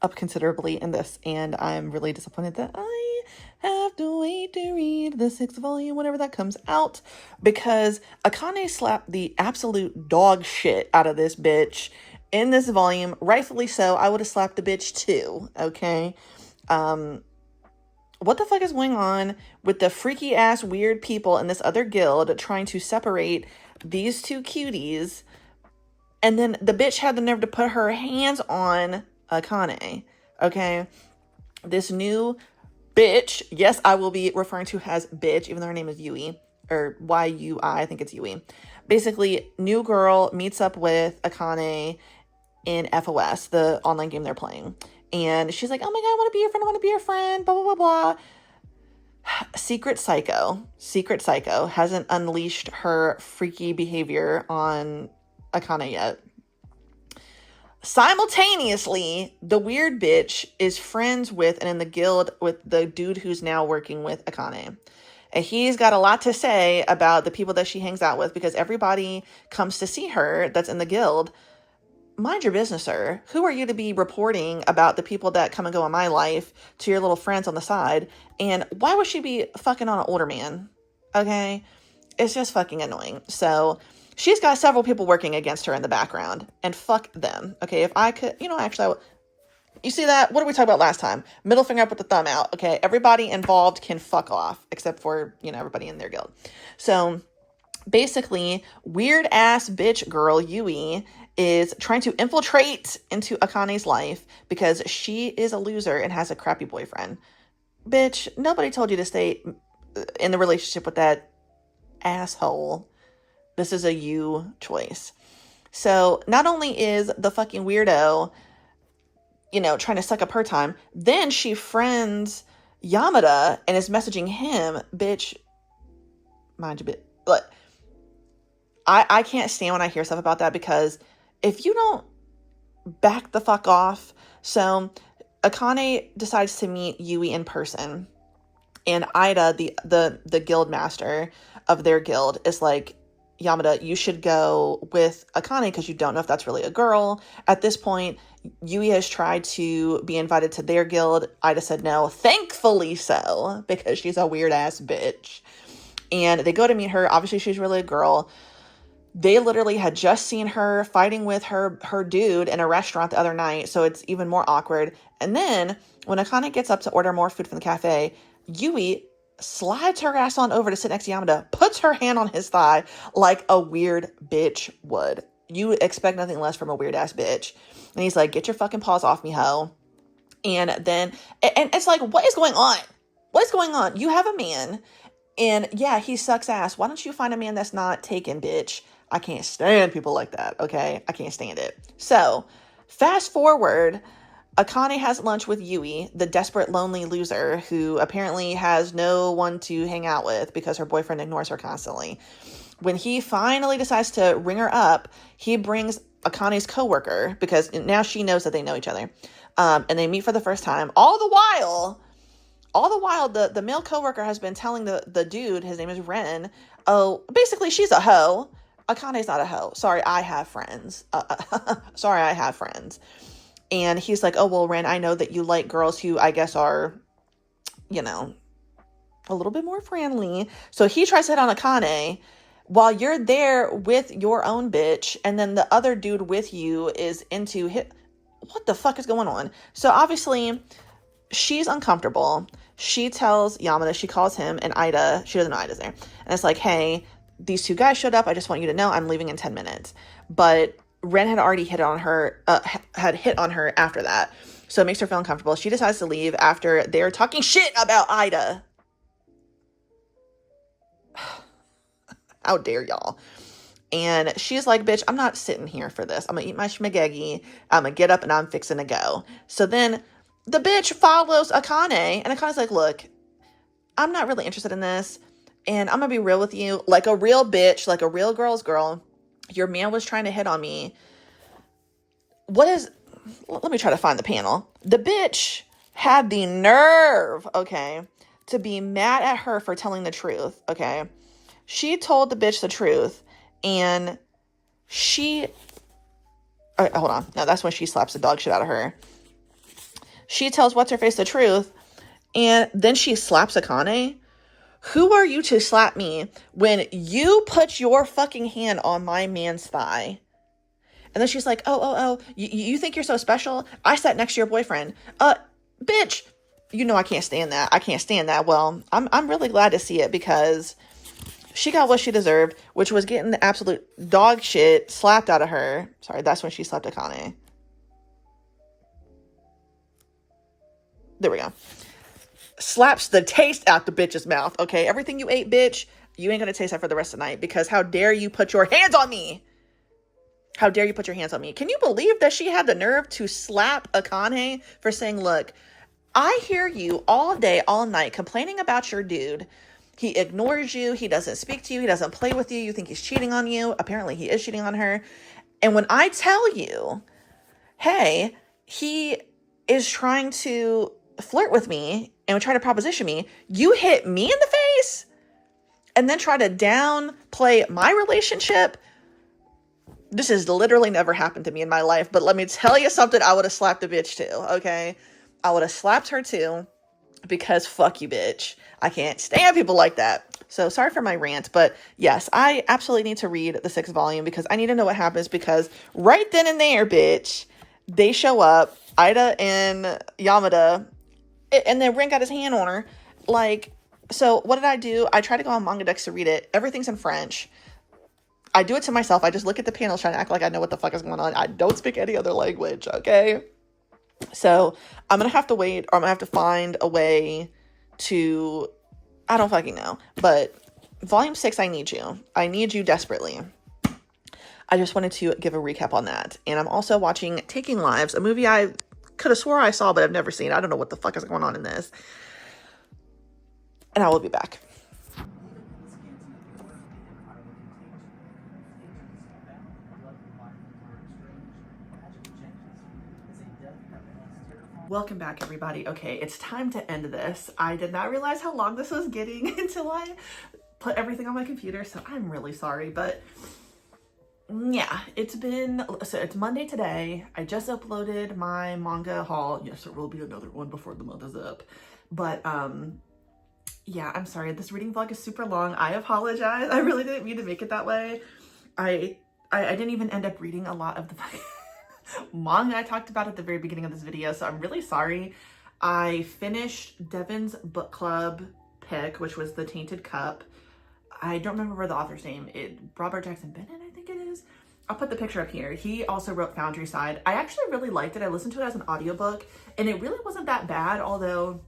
up considerably in this, and I'm really disappointed that I have to wait to read the 6th volume whenever that comes out, because Akane slapped the absolute dog shit out of this bitch in this volume. Rightfully so. I would have slapped the bitch too, okay? What the fuck is going on with the freaky ass weird people in this other guild trying to separate these two cuties? And then the bitch had the nerve to put her hands on Akane, okay? This new bitch, yes, I will be referring to as bitch, even though her name is Yui, or Y-U-I, I think it's Yui. Basically, new girl meets up with Akane in FOS, the online game they're playing. And she's like, oh my God, I want to be your friend, I want to be your friend, blah, blah, blah, blah. Secret Psycho hasn't unleashed her freaky behavior on Akane yet. Simultaneously, the weird bitch is friends with and in the guild with the dude who's now working with Akane. And he's got a lot to say about the people that she hangs out with because everybody comes to see her that's in the guild. Mind your business, sir. Who are you to be reporting about the people that come and go in my life to your little friends on the side? And why would she be fucking on an older man? Okay? It's just fucking annoying. So she's got several people working against her in the background. And fuck them. Okay? If I could, actually, you see that? What did we talk about last time? Middle finger up with the thumb out. Okay? Everybody involved can fuck off. Except for, everybody in their guild. So basically, weird ass bitch girl Yui is trying to infiltrate into Akane's life because she is a loser and has a crappy boyfriend. Bitch, nobody told you to stay in the relationship with that asshole. This is a you choice. So not only is the fucking weirdo, trying to suck up her time, then she friends Yamada and is messaging him, bitch, mind your bit. But I can't stand when I hear stuff about that because if you don't back the fuck off. So Akane decides to meet Yui in person, and Ida, the guild master of their guild, is like, Yamada, you should go with Akane because you don't know if that's really a girl. At this point, Yui has tried to be invited to their guild. Ida said no, thankfully so, because she's a weird ass bitch. And they go to meet her. Obviously, she's really a girl. They literally had just seen her fighting with her dude in a restaurant the other night, so it's even more awkward. And then, when Akane gets up to order more food from the cafe, Yui slides her ass on over to sit next to Yamada, puts her hand on his thigh like a weird bitch would. You expect nothing less from a weird ass bitch. And he's like, get your fucking paws off me, ho. And then, and it's like, what is going on? What is going on? You have a man, and yeah, he sucks ass. Why don't you find a man that's not taken, bitch? I can't stand people like that, okay? I can't stand it. So, fast forward, Akane has lunch with Yui, the desperate, lonely loser who apparently has no one to hang out with because her boyfriend ignores her constantly. When he finally decides to ring her up, he brings Akane's coworker because now she knows that they know each other. And they meet for the first time. All the while, the male coworker has been telling the dude, his name is Ren, oh, basically she's a hoe. Akane's not a hoe. Sorry, I have friends. Sorry, I have friends. And he's like, oh, well, Ren, I know that you like girls who I guess are, a little bit more friendly. So he tries to hit on Akane while you're there with your own bitch. And then the other dude with you is into hit. What the fuck is going on? So obviously she's uncomfortable. She tells Yamada, she calls him and Ida, she doesn't know Ida's there. And it's like, hey, these two guys showed up. I just want you to know I'm leaving in 10 minutes. But Ren had already hit on her after that. So it makes her feel uncomfortable. She decides to leave after they're talking shit about Ida. How dare y'all? And she's like, bitch, I'm not sitting here for this. I'm going to eat my schmagegi. I'm going to get up and I'm fixing to go. So then the bitch follows Akane. And Akane's like, look, I'm not really interested in this. And I'm going to be real with you. Like a real bitch, like a real girl's girl. Your man was trying to hit on me. Let me try to find the panel. The bitch had the nerve, okay, to be mad at her for telling the truth, okay? She told the bitch the truth, and hold on. No, that's when she slaps the dog shit out of her. She tells What's-Her-Face the truth, and then she slaps Akane. Who are you to slap me when you put your fucking hand on my man's thigh? And then she's like, oh, you think you're so special? I sat next to your boyfriend. Bitch, you know I can't stand that. I can't stand that. Well, I'm really glad to see it because she got what she deserved, which was getting the absolute dog shit slapped out of her. Sorry, that's when she slapped Akane. There we go. Slaps the taste out the bitch's mouth, okay? Everything you ate, bitch, you ain't gonna taste that for the rest of the night because how dare you put your hands on me? How dare you put your hands on me? Can you believe that she had the nerve to slap Akane for saying, look, I hear you all day, all night complaining about your dude. He ignores you. He doesn't speak to you. He doesn't play with you. You think he's cheating on you. Apparently he is cheating on her. And when I tell you, hey, he is trying to flirt with me and try to proposition me, you hit me in the face and then try to downplay my relationship. This has literally never happened to me in my life, but let me tell you something, I would have slapped a bitch too, okay? I would have slapped her too, because fuck you, bitch. I can't stand people like that. So sorry for my rant, but yes, I absolutely need to read the 6th volume because I need to know what happens because right then and there, bitch, they show up, Ida and Yamada, and then Rin got his hand on her. Like, so what did I do? I tried to go on Manga Dex to read it. Everything's in French. I do it to myself. I just look at the panels trying to act like I know what the fuck is going on. I don't speak any other language, okay? So I'm going to have to wait, or I'm going to have to find a way to, I don't fucking know. But volume 6, I need you. I need you desperately. I just wanted to give a recap on that. And I'm also watching Taking Lives, a movie I could have swore I saw, but I've never seen. I don't know what the fuck is going on in this. And I will be back. Welcome back, everybody. Okay, it's time to end this. I did not realize how long this was getting until I put everything on my computer, so I'm really sorry, but yeah, it's Monday today. I just uploaded my manga haul. Yes, there will be another one before the month is up, but yeah, I'm sorry. This reading vlog is super long. I apologize. I really didn't mean to make it that way. I didn't even end up reading a lot of the manga I talked about at the very beginning of this video, so I'm really sorry. I finished Devin's book club pick, which was The Tainted Cup. I don't remember the author's name. Robert Jackson Bennett, I think it is. I'll put the picture up here. He also wrote Foundry Side. I actually really liked it. I listened to it as an audiobook, and it really wasn't that bad, although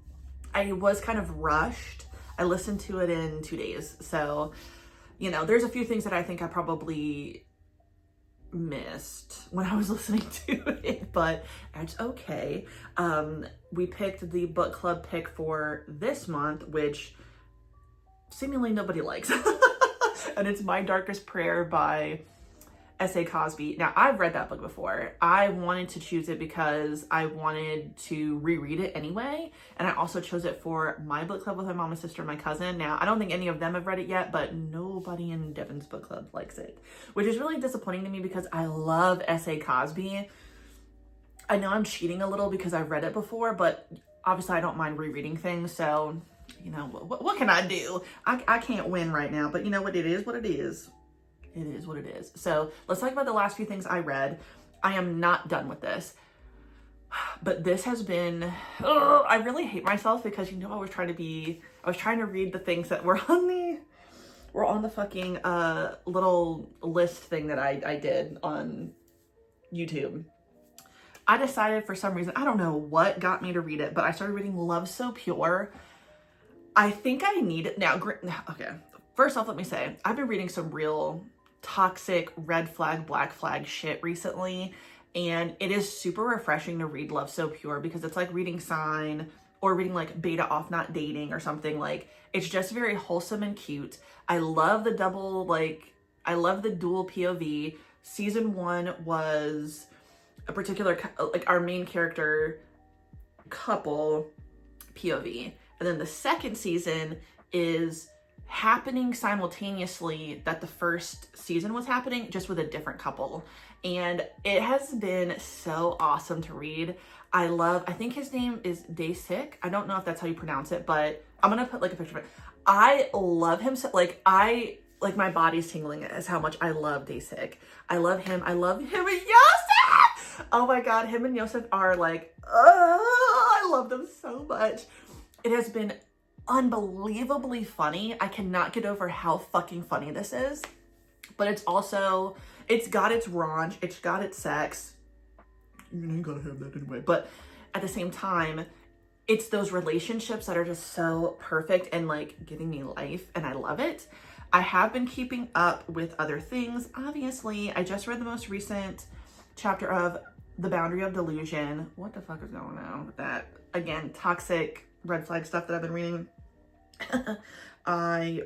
I was kind of rushed. I listened to it in 2 days, so, you know, there's a few things that I think I probably missed when I was listening to it, but it's okay. We picked the book club pick for this month, which seemingly nobody likes. And it's My Darkest Prayer by S.A. Cosby. Now, I've read that book before. I wanted to choose it because I wanted to reread it anyway. And I also chose it for my book club with my mom and sister and my cousin. Now, I don't think any of them have read it yet, but nobody in Devin's book club likes it, which is really disappointing to me because I love S.A. Cosby. I know I'm cheating a little because I've read it before, but obviously I don't mind rereading things. So, you know, what can I do? I can't win right now, but you know what? It is what it is. It is what it is. So let's talk about the last few things I read. I am not done with this, but this has been, I really hate myself because, you know, I was trying to read the things that were on the fucking little list thing that I did on YouTube. I decided for some reason, I don't know what got me to read it, but I started reading Love So Pure. I think I need it now. Okay. First off, let me say, I've been reading some real toxic red flag, black flag shit recently. And it is super refreshing to read Love So Pure because it's like reading Sign or reading like Beta Off Not Dating or something. Like, it's just very wholesome and cute. I love the I love the dual POV. Season 1 was a particular, like our main character couple POV. And then the second season is happening simultaneously that the first season was happening, just with a different couple. And it has been so awesome to read. I think his name is Daysik. I don't know if that's how you pronounce it, but I'm gonna put like a picture of it. I love him so, like my body's tingling as how much I love Daysik. I love him and Yosef! Oh my god, him and Yosef are like, I love them so much. It has been unbelievably funny. I cannot get over how fucking funny this is. But it's also, it's got its raunch, it's got its sex. You ain't gotta have that anyway. But at the same time, it's those relationships that are just so perfect and like giving me life, and I love it. I have been keeping up with other things. Obviously, I just read the most recent chapter of The Boundary of Delusion. What the fuck is going on with that? Again, toxic red flag stuff that I've been reading. I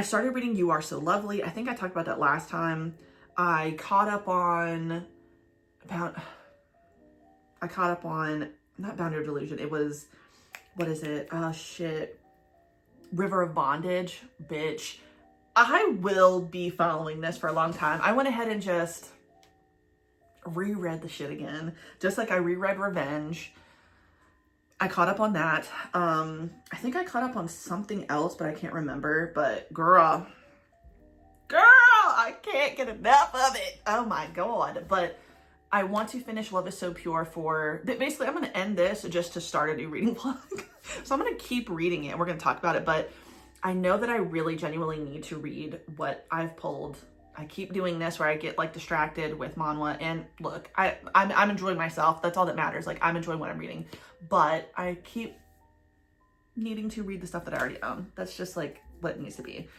started reading You Are So Lovely. I think I talked about that last time. I caught up on, not Boundary of Delusion. It was, what is it? Oh shit. River of Bondage, bitch. I will be following this for a long time. I went ahead and just reread the shit again. Just like I reread Revenge. I caught up on that. I think I caught up on something else, but I can't remember. But girl, I can't get enough of it. Oh my god. But I want to finish Love Is So Pure basically I'm going to end this just to start a new reading vlog. So I'm going to keep reading it. We're going to talk about it. But I know that I really genuinely need to read what I've pulled. I keep doing this where I get like distracted with manhwa, and look, I'm enjoying myself. That's all that matters. Like, I'm enjoying what I'm reading, but I keep needing to read the stuff that I already own. That's just like what it needs to be.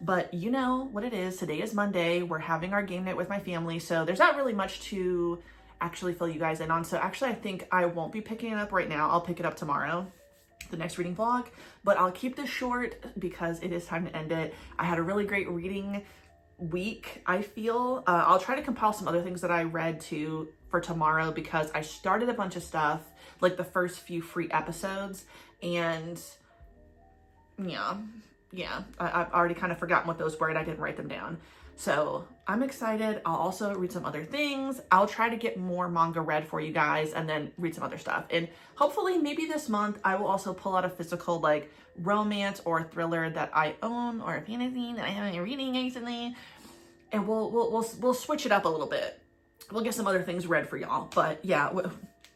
But you know what it is. Today is Monday. We're having our game night with my family, so there's not really much to actually fill you guys in on. So actually, I think I won't be picking it up right now. I'll pick it up tomorrow, the next reading vlog, but I'll keep this short because it is time to end it. I had a really great reading week, I feel. I'll try to compile some other things that I read too for tomorrow, because I started a bunch of stuff, like the first few free episodes, and yeah, I've already kind of forgotten what those were and I didn't write them down. So I'm excited. I'll also read some other things. I'll try to get more manga read for you guys and then read some other stuff. And hopefully maybe this month I will also pull out a physical like romance or thriller that I own, or a fantasy that I haven't been reading recently. And we'll switch it up a little bit. We'll get some other things read for y'all. But yeah,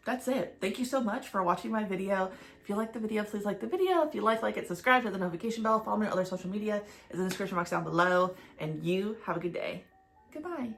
that's it. Thank you so much for watching my video. If you like the video, please like the video. If you like it, subscribe, hit the notification bell, follow me on other social media. It's in the description box down below. And you have a good day. Goodbye.